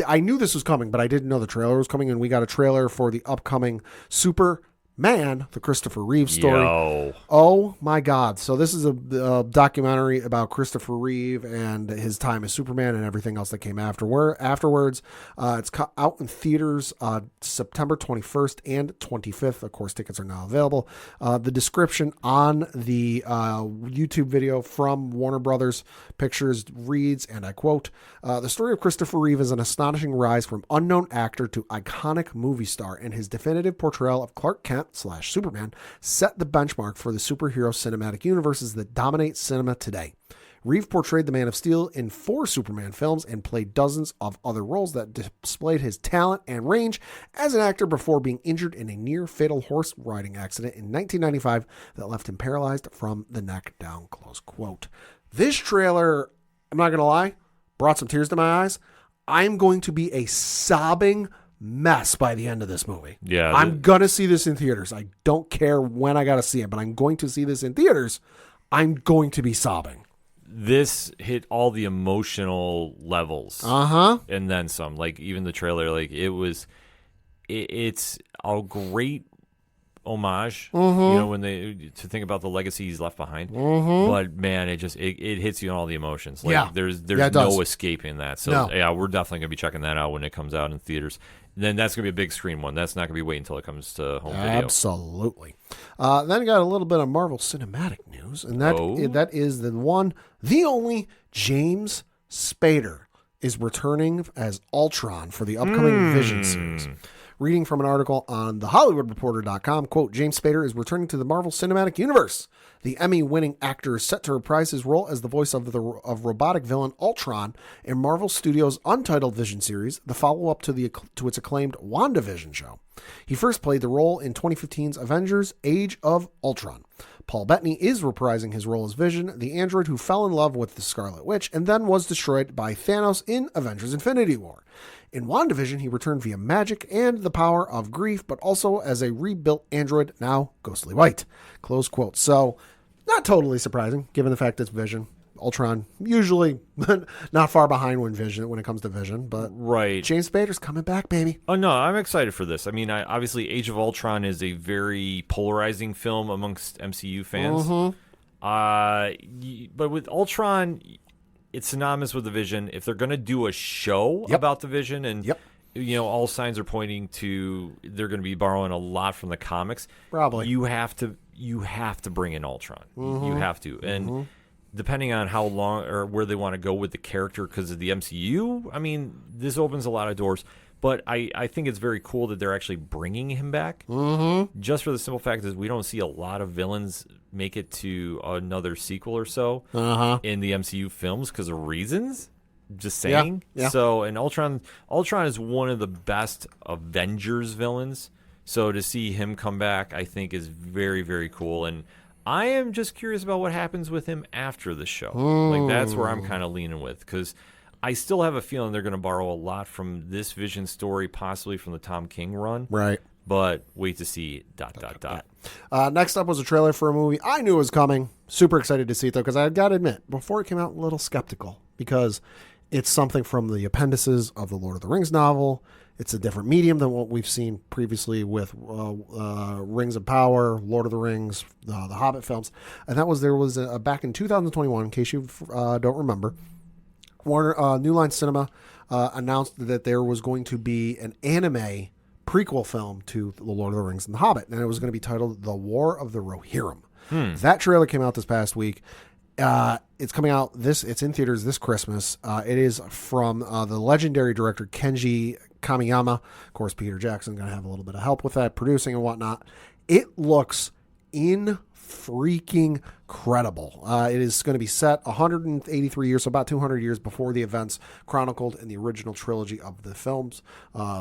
C: I knew this was coming, but I didn't know the trailer was coming, and we got a trailer for the upcoming Super Man, the Christopher Reeve story.
A: Yo.
C: Oh my God. So this is a documentary about Christopher Reeve and his time as Superman and everything else that came afterwards. It's out in theaters September 21st and 25th. Of course, tickets are now available. The description on the YouTube video from Warner Brothers Pictures reads, and I quote, the story of Christopher Reeve is an astonishing rise from unknown actor to iconic movie star, and his definitive portrayal of Clark Kent / Superman set the benchmark for the superhero cinematic universes that dominate cinema today. Reeve portrayed the Man of Steel in 4 Superman films and played dozens of other roles that displayed his talent and range as an actor before being injured in a near-fatal horse riding accident in 1995 that left him paralyzed from the neck down, close quote. This trailer, I'm not going to lie, brought some tears to my eyes. I'm going to be a sobbing mess by the end of this movie.
A: Yeah.
C: I'm going to see this in theaters. I don't care when I got to see it, but I'm going to see this in theaters. I'm going to be sobbing.
A: This hit all the emotional levels. And then some. Like, even the trailer, like, it's a great homage, you know, when to think about the legacy he's left behind. But man, it hits you on all the emotions. Like, there's no escaping that. So yeah, we're definitely gonna be checking that out when it comes out in theaters. And then that's gonna be a big screen one. That's not gonna be waiting until it comes to home video.
C: Absolutely. Then I got a little bit of Marvel Cinematic news, and that is the only James Spader is returning as Ultron for the upcoming Vision series. Reading from an article on thehollywoodreporter.com, quote, James Spader is returning to the Marvel Cinematic Universe. The Emmy-winning actor is set to reprise his role as the voice of robotic villain Ultron in Marvel Studios' untitled Vision series, the follow-up to its acclaimed WandaVision show. He first played the role in 2015's Avengers: Age of Ultron. Paul Bettany is reprising his role as Vision, the android who fell in love with the Scarlet Witch and then was destroyed by Thanos in Avengers: Infinity War. In WandaVision, he returned via magic and the power of grief, but also as a rebuilt android, now ghostly white. Close quote. So, not totally surprising, given the fact it's Vision. Ultron, usually not far behind when it comes to Vision, but
A: right.
C: James Spader's coming back, baby.
A: Oh, no, I'm excited for this. I mean, obviously, Age of Ultron is a very polarizing film amongst MCU fans. But with Ultron, it's synonymous with the Vision. If they're going to do a show about the Vision, and you know, all signs are pointing to they're going to be borrowing a lot from the comics.
C: Probably,
A: you have to bring in Ultron. You have to, and depending on how long or where they want to go with the character, because of the MCU, I mean, this opens a lot of doors. But I think it's very cool that they're actually bringing him back. Just for the simple fact that we don't see a lot of villains make it to another sequel or so in the MCU films because of reasons. Just saying. Yeah. So, and Ultron is one of the best Avengers villains. So to see him come back, I think is very, very cool. And I am just curious about what happens with him after the show. Like, that's where I'm kind of leaning with, because I still have a feeling they're going to borrow a lot from this Vision story, possibly from the Tom King run.
C: Right.
A: But wait to see ...
C: Next up was a trailer for a movie I knew was coming. Super excited to see it, though, because I got to admit, before it came out, a little skeptical, because it's something from the appendices of the Lord of the Rings novel. It's a different medium than what we've seen previously with Rings of Power, Lord of the Rings, the Hobbit films. And there was back in 2021, in case you don't remember, New Line Cinema announced that there was going to be an anime prequel film to The Lord of the Rings and The Hobbit, and it was going to be titled The War of the Rohirrim. That trailer came out this past week. It's coming out it's in theaters this Christmas. It is from the legendary director Kenji Kamiyama. Of course, Peter Jackson going to have a little bit of help with that, producing and whatnot. It looks freaking credible. It is going to be set 183 years, so about 200 years before the events chronicled in the original trilogy of the films.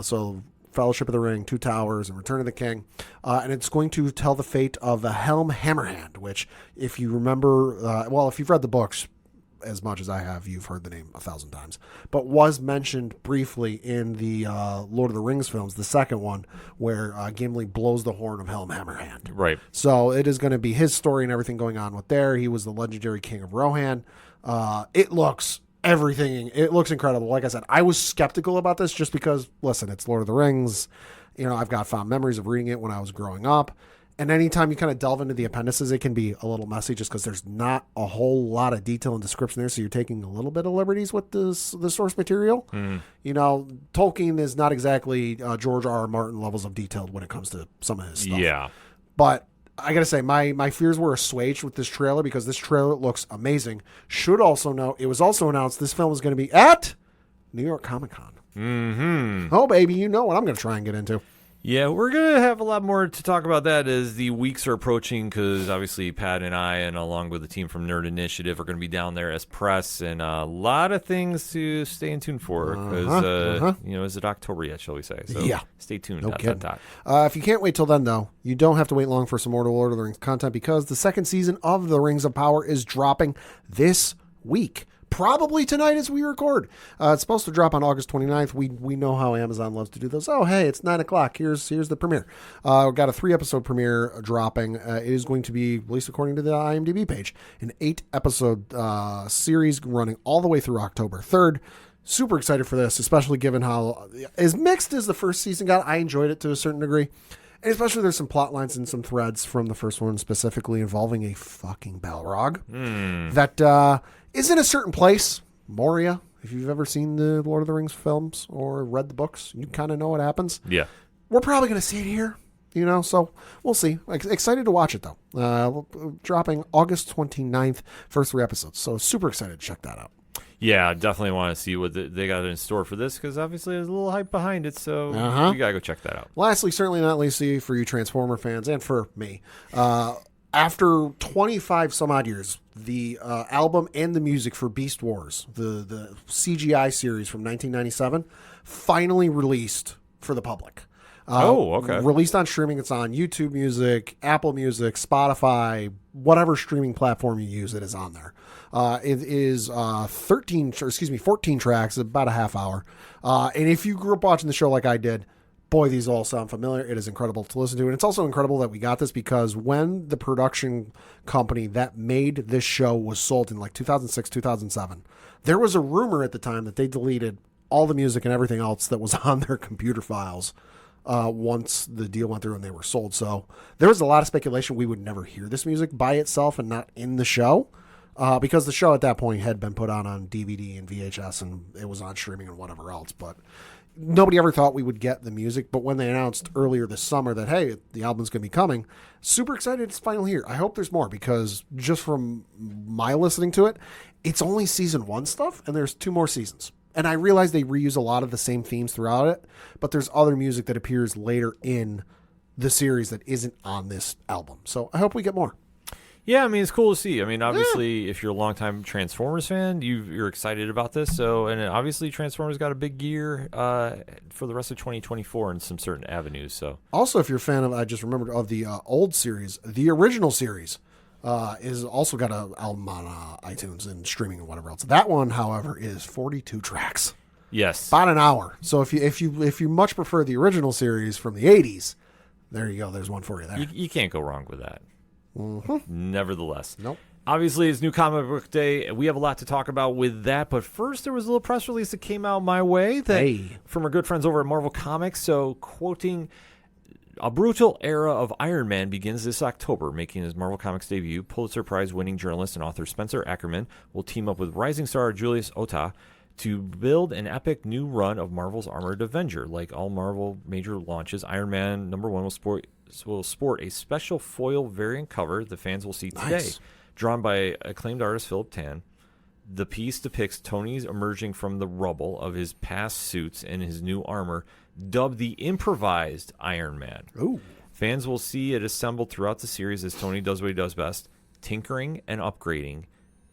C: So Fellowship of the Ring, Two Towers, and Return of the King. And it's going to tell the fate of the Helm Hammerhand, which, if you remember, if you've read the books as much as I have, you've heard the name 1,000 times, but was mentioned briefly in the Lord of the Rings films, the second one, where Gimli blows the horn of Helm Hammerhand.
A: Right.
C: So it is going to be his story and everything going on with there. He was the legendary king of Rohan. It looks incredible. Like I said, I was skeptical about this just because, listen, it's Lord of the Rings. I've got fond memories of reading it when I was growing up. And anytime you kind of delve into the appendices, it can be a little messy just because there's not a whole lot of detail and description there. So you're taking a little bit of liberties with the source material. Tolkien is not exactly George R. R. Martin levels of detail when it comes to some of his stuff.
A: Yeah.
C: But I got to say, my fears were assuaged with this trailer because this trailer looks amazing. Should also know, it was also announced this film is going to be at New York Comic Con.
A: Mm-hmm.
C: Oh, baby, you know what I'm going to try and get into.
A: Yeah, we're going to have a lot more to talk about that as the weeks are approaching because obviously Pat and I, and along with the team from Nerd Initiative, are going to be down there as press and a lot of things to stay in tune for because, is it October yet, shall we say? So
C: yeah.
A: Stay tuned.
C: No kidding. If you can't wait till then, though, you don't have to wait long for some more Lord of the Rings content because the second season of The Rings of Power is dropping this week. Probably tonight as we record. It's supposed to drop on August 29th. We know how Amazon loves to do those. Oh, hey, it's 9 o'clock. Here's the premiere. We've got a 3-episode premiere dropping. It is going to be, at least according to the IMDb page, an 8-episode series running all the way through October 3rd. Super excited for this, especially given how as mixed as the first season got. I enjoyed it to a certain degree. And especially there's some plot lines and some threads from the first one specifically involving a fucking Balrog that is in a certain place. Moria, if you've ever seen the Lord of the Rings films or read the books, you kind of know what happens.
A: Yeah.
C: We're probably going to see it here, so we'll see. Excited to watch it, though. Dropping August 29th, first 3 episodes. So super excited to check that out.
A: Yeah, definitely want to see what they got in store for this because obviously there's a little hype behind it, so you got to go check that out.
C: Lastly, certainly not leastly, for you Transformer fans and for me, after 25 some odd years, the album and the music for Beast Wars, the CGI series from 1997, finally released for the public.
A: Okay.
C: Released on streaming. It's on YouTube Music, Apple Music, Spotify, whatever streaming platform you use, it is on there. It is 14 tracks, about a half hour. And if you grew up watching the show like I did, boy, these all sound familiar. It is incredible to listen to. And it's also incredible that we got this because when the production company that made this show was sold in like 2006, 2007, there was a rumor at the time that they deleted all the music and everything else that was on their computer files once the deal went through and they were sold. So there was a lot of speculation we would never hear this music by itself and not in the show because the show at that point had been put on DVD and VHS and it was on streaming and whatever else. But nobody ever thought we would get the music. But when they announced earlier this summer that, hey, the album's going to be coming, super excited it's finally here. I hope there's more because just from my listening to it, it's only season 1 stuff and there's 2 more seasons. And I realize they reuse a lot of the same themes throughout it, but there's other music that appears later in the series that isn't on this album. So I hope we get more.
A: Yeah, I mean, it's cool to see. I mean, obviously, if you're a longtime Transformers fan, you're excited about this. So, and obviously, Transformers got a big year for the rest of 2024 in some certain avenues. So,
C: also, if you're a fan of, I just remembered, of the old series, the original series is also got an album on iTunes and streaming and whatever else. That one, however, is 42 tracks.
A: Yes,
C: about an hour. So if you much prefer the original series from the 80s, there you go. There's one for you there.
A: You can't go wrong with that.
C: Mm-hmm.
A: Nevertheless.
C: Nope.
A: Obviously, it's New Comic Book Day. We have a lot to talk about with that. But first, there was a little press release that came out my way from our good friends over at Marvel Comics. So, quoting, a brutal era of Iron Man begins this October, making his Marvel Comics debut. Pulitzer Prize-winning journalist and author Spencer Ackerman will team up with rising star Julius Ota to build an epic new run of Marvel's Armored Avenger. Like all Marvel major launches, Iron Man #1 will sport a special foil variant cover the fans will see today.
C: Nice.
A: Drawn by acclaimed artist Philip Tan. The piece depicts Tony's emerging from the rubble of his past suits and his new armor, dubbed the improvised Iron Man.
C: Ooh.
A: Fans will see it assembled throughout the series as Tony does what he does best, tinkering and upgrading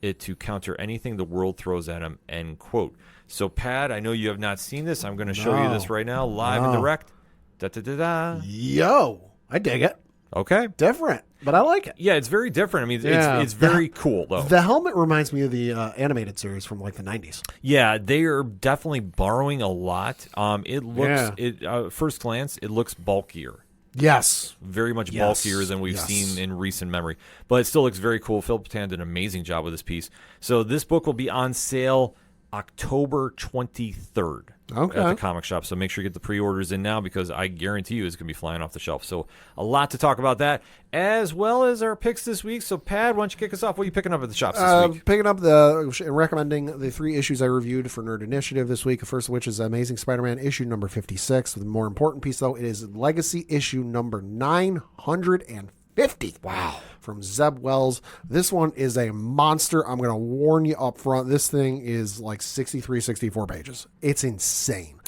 A: it to counter anything the world throws at him, end quote. So, Pat, I know you have not seen this. I'm going to show you this right now, live and direct. Da-da-da-da.
C: Yo, I dig it.
A: Okay.
C: Different, but I like it.
A: Yeah, it's very different. I mean, it's very cool, though.
C: The helmet reminds me of the animated series from like the 90s.
A: Yeah, they are definitely borrowing a lot. It looks, first glance, it looks bulkier.
C: Yes.
A: Very much bulkier than we've seen in recent memory. But it still looks very cool. Philip Tan did an amazing job with this piece. So this book will be on sale October 23rd.
C: Okay.
A: at the comic shop. So make sure you get the pre-orders in now because I guarantee you it's going to be flying off the shelf. So a lot to talk about that, as well as our picks this week. So Pad, why don't you kick us off? What are you picking up at the shops this week?
C: Picking up and recommending the 3 issues I reviewed for Nerd Initiative this week. The first of which is Amazing Spider-Man issue number 56. The more important piece, though, it is Legacy issue number 950. Wow. From Zeb Wells. This one is a monster. I'm going to warn you up front. This thing is like 63, 64 pages. It's insane.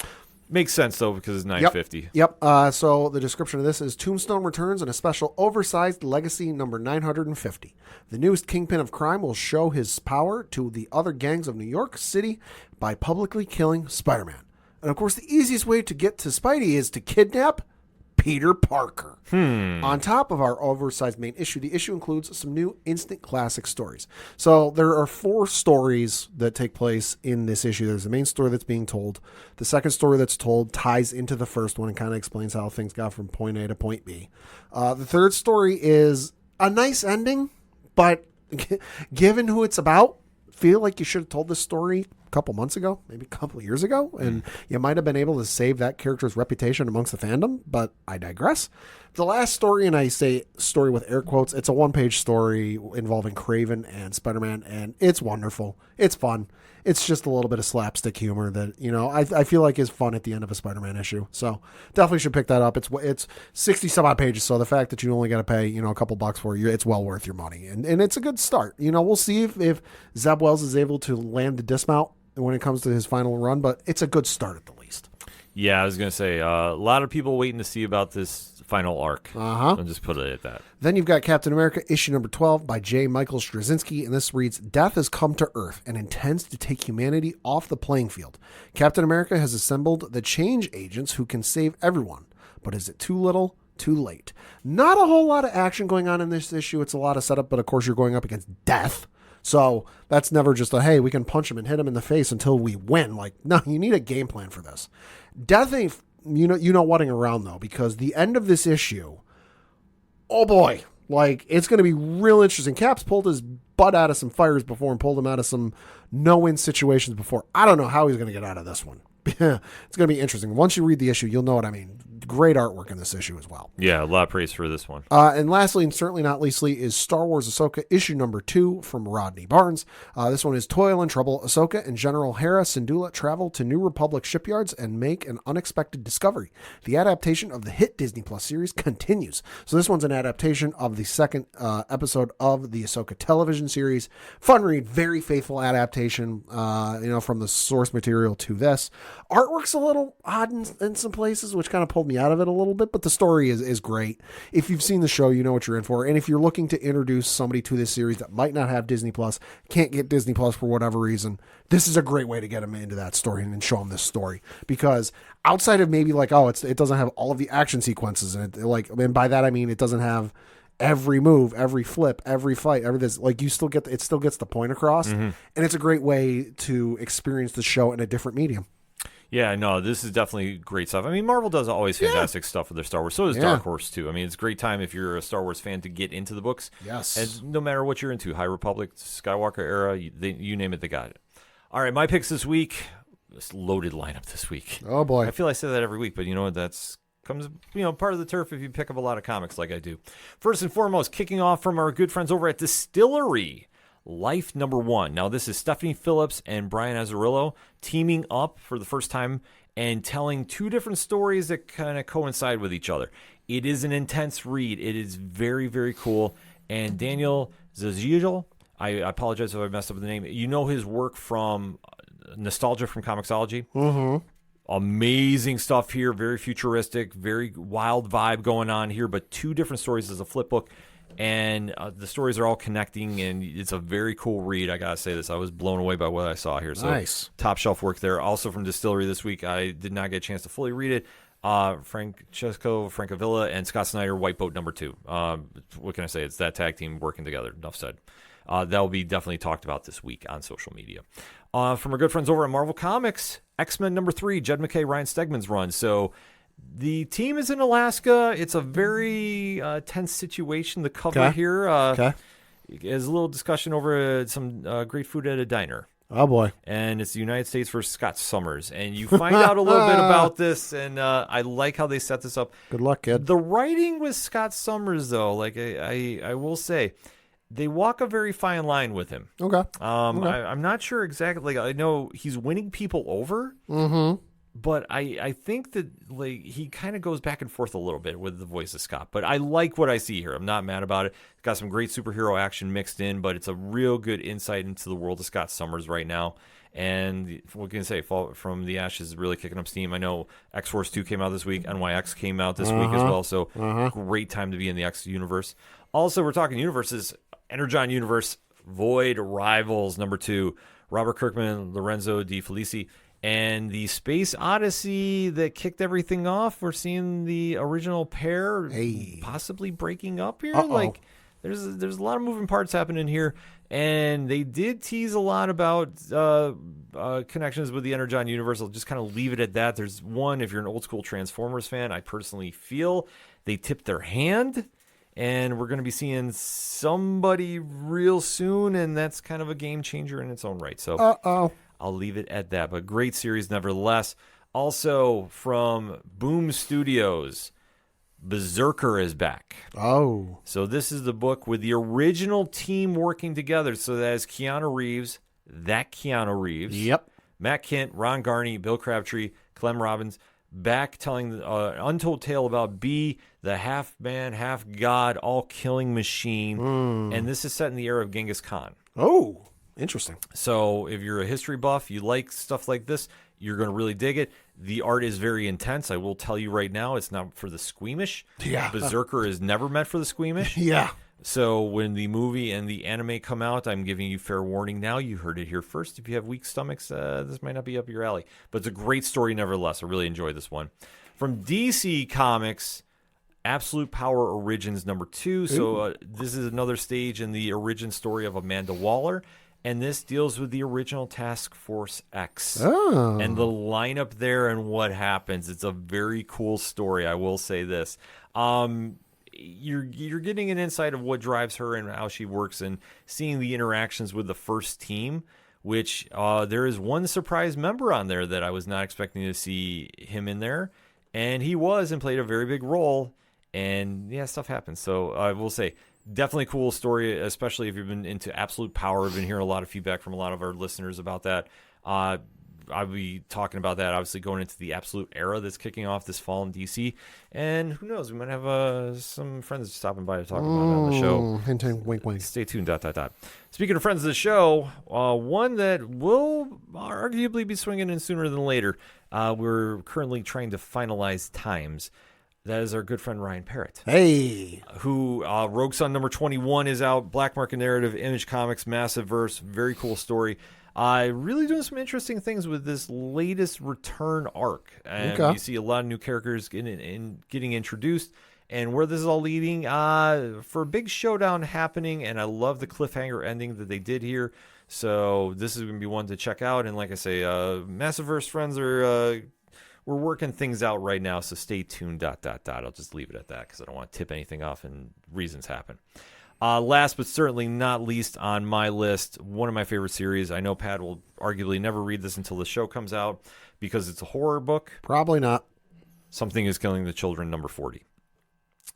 A: Makes sense, though, because it's 950.
C: Yep. So the description of this is Tombstone returns in a special oversized Legacy number 950. The newest kingpin of crime will show his power to the other gangs of New York City by publicly killing Spider-Man. And, of course, the easiest way to get to Spidey is to kidnap Peter Parker. On top of our oversized main issue, the issue includes some new instant classic stories. So there are 4 stories that take place in this issue. There's the main story that's being told. The second story that's told ties into the first one and kind of explains how things got from point A to point B. The third story is a nice ending, but given who it's about, feel like you should have told this story a couple months ago, maybe a couple of years ago, and you might have been able to save that character's reputation amongst the fandom, but I digress. The last story, and I say story with air quotes, it's a 1-page story involving Kraven and Spider-Man, and it's wonderful. It's fun. It's just a little bit of slapstick humor that, I feel like is fun at the end of a Spider-Man issue. So definitely should pick that up. It's 60 some odd pages. So the fact that you only got to pay, a couple bucks for it, it's well worth your money. And it's a good start. We'll see if Zeb Wells is able to land the dismount when it comes to his final run, but it's a good start at the least.
A: Yeah, I was going to say, a lot of people waiting to see about this final arc. I'll just put it at that.
C: Then you've got Captain America, issue number 12 by J. Michael Straczynski, and this reads, Death has come to Earth and intends to take humanity off the playing field. Captain America has assembled the change agents who can save everyone. But is it too little, too late? Not a whole lot of action going on in this issue. It's a lot of setup, but of course you're going up against Death. So that's never just hey, we can punch him and hit him in the face until we win. Like, no, you need a game plan for this. Death ain't, whatting around, though, because the end of this issue, oh boy, like, it's going to be real interesting. Cap's pulled his butt out of some fires before and pulled him out of some no-win situations before. I don't know how he's going to get out of this one. It's going to be interesting. Once you read the issue, you'll know what I mean. Great artwork in this issue as well.
A: Yeah, a lot of praise for this one.
C: And lastly, and certainly not leastly, is Star Wars Ahsoka issue number 2 from Rodney Barnes. This one is Toil and Trouble. Ahsoka and General Hera Syndulla travel to New Republic shipyards and make an unexpected discovery. The adaptation of the hit Disney Plus series continues. So this one's an adaptation of the second episode of the Ahsoka television series. Fun read, very faithful adaptation, from the source material to this. Artwork's a little odd in some places, which kind of pulled me out of it a little bit, but the story is great. If you've seen the show, you know what you're in for. And if you're looking to introduce somebody to this series that might not have Disney Plus, can't get Disney Plus for whatever reason, this is a great way to get them into that story and show them this story. Because outside of maybe like, it doesn't have all of the action sequences, and by that I mean it doesn't have every move, every flip, every fight, every this, like it still gets the point across, and it's a great way to experience the show in a different medium.
A: Yeah, no, this is definitely great stuff. I mean, Marvel does always fantastic stuff with their Star Wars. So does Dark Horse, too. I mean, it's a great time if you're a Star Wars fan to get into the books.
C: Yes.
A: And no matter what you're into, High Republic, Skywalker era, you name it, they got it. All right, my picks this week. This loaded lineup this week.
C: Oh, boy.
A: I feel I say that every week, but you know what? That's comes part of the turf if you pick up a lot of comics like I do. First and foremost, kicking off from our good friends over at Distillery. Life number 1. Now, this is Stephanie Phillips and Brian Azzarello teaming up for the first time and telling 2 different stories that kind of coincide with each other. It is an intense read. It is very, very cool. And Daniel Zaziel, I apologize if I messed up the name. You know his work from Nostalgia from Comixology. Mm-hmm. Amazing stuff here. Very futuristic, very wild vibe going on here, but 2 different stories as a flip book. And the stories are all connecting, and it's a very cool read. I gotta say this, I was blown away by what I saw here. So
C: nice. Top
A: shelf work there. Also from Distillery this week, I did not get a chance to fully read it. Francesco Francavilla and Scott Snyder, White Boat number 2. What can I say? It's that tag team working together. Enough said. That will be definitely talked about this week on social media. From our good friends over at Marvel Comics, X-Men number 3, Jed MacKay, Ryan Stegman's run. So the team is in Alaska. It's a very tense situation. The cover here is a little discussion over some great food at a diner.
C: Oh, boy.
A: And it's the United States versus Scott Summers. And you find out a little bit about this, and I like how they set this up.
C: Good luck, kid.
A: The writing with Scott Summers, though, like I will say, they walk a very fine line with him.
C: Okay.
A: I'm not sure exactly. Like, I know he's winning people over, but I think that like he kind of goes back and forth a little bit with the voice of Scott. But I like what I see here. I'm not mad about it. It's got some great superhero action mixed in, but it's a real good insight into the world of Scott Summers right now. And what can I say? Fall from the Ashes is really kicking up steam. I know X-Force 2 came out this week. NYX came out this week as well. So great time to be in the X universe. Also, we're talking universes. Energon Universe, Void Rivals, number 2. Robert Kirkman, Lorenzo Di Felici. And the Space Odyssey that kicked everything off. We're seeing the original pair possibly breaking up here. Like, there's a lot of moving parts happening here. And they did tease a lot about connections with the Energon universe. I'll just kind of leave it at that. There's one, if you're an old school Transformers fan, I personally feel they tipped their hand. And we're going to be seeing somebody real soon. And that's kind of a game changer in its own right. So I'll leave it at that. But great series nevertheless. Also from Boom Studios, Berserker is back.
C: Oh.
A: So this is the book with the original team working together. So that is Keanu Reeves,
C: Yep.
A: Matt Kent, Ron Garney, Bill Crabtree, Clem Robbins, back telling the untold tale about B, the half-man, half-god, all-killing machine. And this is set in the era of Genghis Khan.
C: Oh, interesting.
A: So if you're a history buff, you like stuff like this, you're going to really dig it. The art is very intense. I will tell you right now, it's not for the squeamish.
C: Yeah.
A: Berserker is never meant for the squeamish.
C: Yeah.
A: So when the movie and the anime come out, I'm giving you fair warning now. You heard it here first. If you have weak stomachs, this might not be up your alley. But it's a great story nevertheless. I really enjoyed this one. From DC Comics, Absolute Power Origins number 2. So this is another stage in the origin story of Amanda Waller. And this deals with the original Task Force X and the lineup there and what happens. It's a very cool story, I will say this. You're getting an insight of what drives her and how she works and seeing the interactions with the first team, which there is one surprise member on there that I was not expecting to see him in there. And he was and played a very big role. And, yeah, stuff happens. So I will say, definitely cool story, especially if you've been into Absolute Power. I've been hearing a lot of feedback from a lot of our listeners about that. I'll be talking about that, obviously, going into the Absolute era that's kicking off this fall in DC. And who knows, we might have some friends stopping by to talk about it on the show.
C: Hint, hint, wink, wink.
A: Stay tuned, ... Speaking of friends of the show, one that will arguably be swinging in sooner than later. We're currently trying to finalize times. That is our good friend Ryan Parrott.
C: Hey.
A: Who, Rogue Sun number 21 is out. Black Market Narrative, Image Comics, Massive Verse. Very cool story. Really doing some interesting things with this latest return arc. And you see a lot of new characters getting introduced. And where this is all leading, for a big showdown happening. And I love the cliffhanger ending that they did here. So this is going to be one to check out. And like I say, Massive Verse friends are... we're working things out right now, so stay tuned, ... I'll just leave it at that because I don't want to tip anything off and reasons happen. Last but certainly not least on my list, one of my favorite series. I know Pat will arguably never read this until the show comes out because it's a horror book.
C: Probably not.
A: Something is Killing the Children, number 40.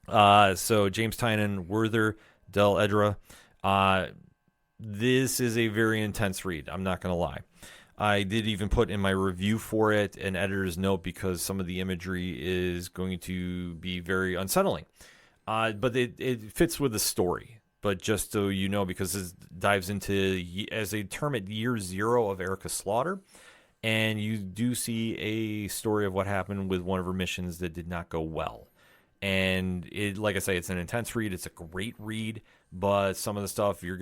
A: So James Tynion, Werther, Del Edra. This is a very intense read. I'm not going to lie. I did even put in my review for it an editor's note because some of the imagery is going to be very unsettling. But it fits with the story. But just so you know, because this dives into, as they term it, year 0 of Erica Slaughter. And you do see a story of what happened with one of her missions that did not go well. And it, like I say, it's an intense read. It's a great read. But some of the stuff it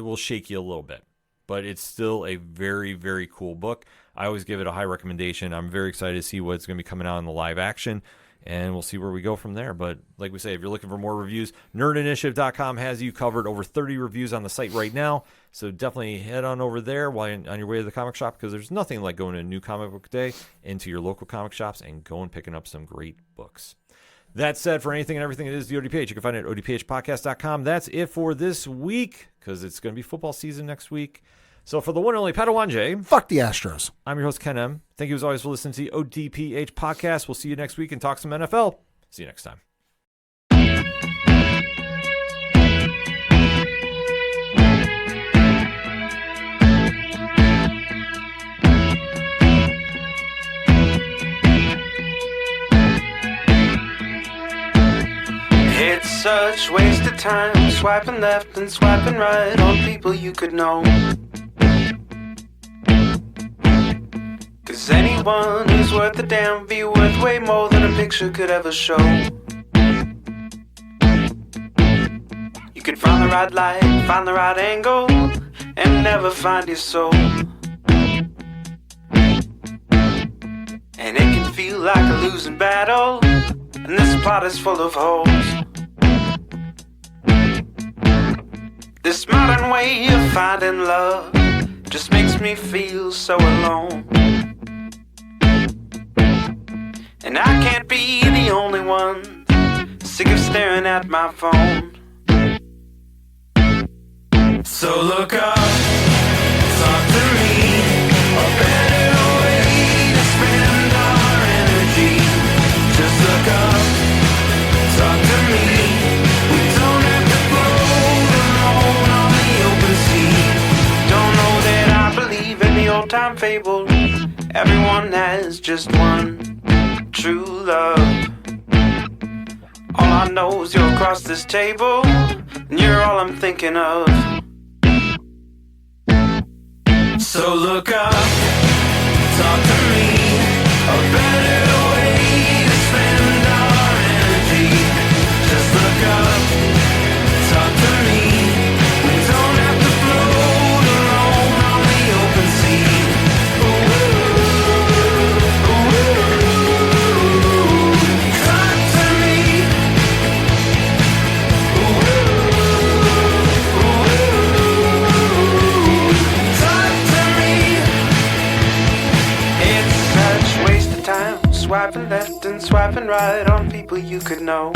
A: will shake you a little bit. But it's still a very, very cool book. I always give it a high recommendation. I'm very excited to see what's going to be coming out in the live action, and we'll see where we go from there. But like we say, if you're looking for more reviews, nerdinitiative.com has you covered. Over 30 reviews on the site right now, so definitely head on over there while you're on your way to the comic shop, because there's nothing like going to a new comic book day into your local comic shops and going picking up some great books. That said, for anything and everything that is the ODPH, you can find it at odphpodcast.com. That's it for this week, because it's going to be football season next week. So for the one and only Padawanje,
C: Fuck the Astros.
A: I'm your host, Ken M. Thank you as always for listening to the ODPH podcast. We'll see you next week and talk some NFL. See you next time.
B: It's such waste of time swiping left and swiping right on people you could know. 'Cause anyone who's worth a damn be worth way more than a picture could ever show. You could find the right light, find the right angle, and never find your soul. And it can feel like a losing battle, and this plot is full of holes. This modern way of finding love just makes me feel so alone. And I can't be the only one sick of staring at my phone. So look up, talk to me, a better way to spend our energy. Just look up, talk to me. We don't have to float alone on the open sea. Don't know that I believe in the old time fable. Everyone has just one true love. All I know is you're across this table, and you're all I'm thinking of. So look up, talk to me, a better way to spend our energy. Just look up, talk to me. We don't have to float alone on the open sea. Ooh, ooh, talk to me. Ooh, talk to me. It's such waste of time swiping left and swiping right on people you could know.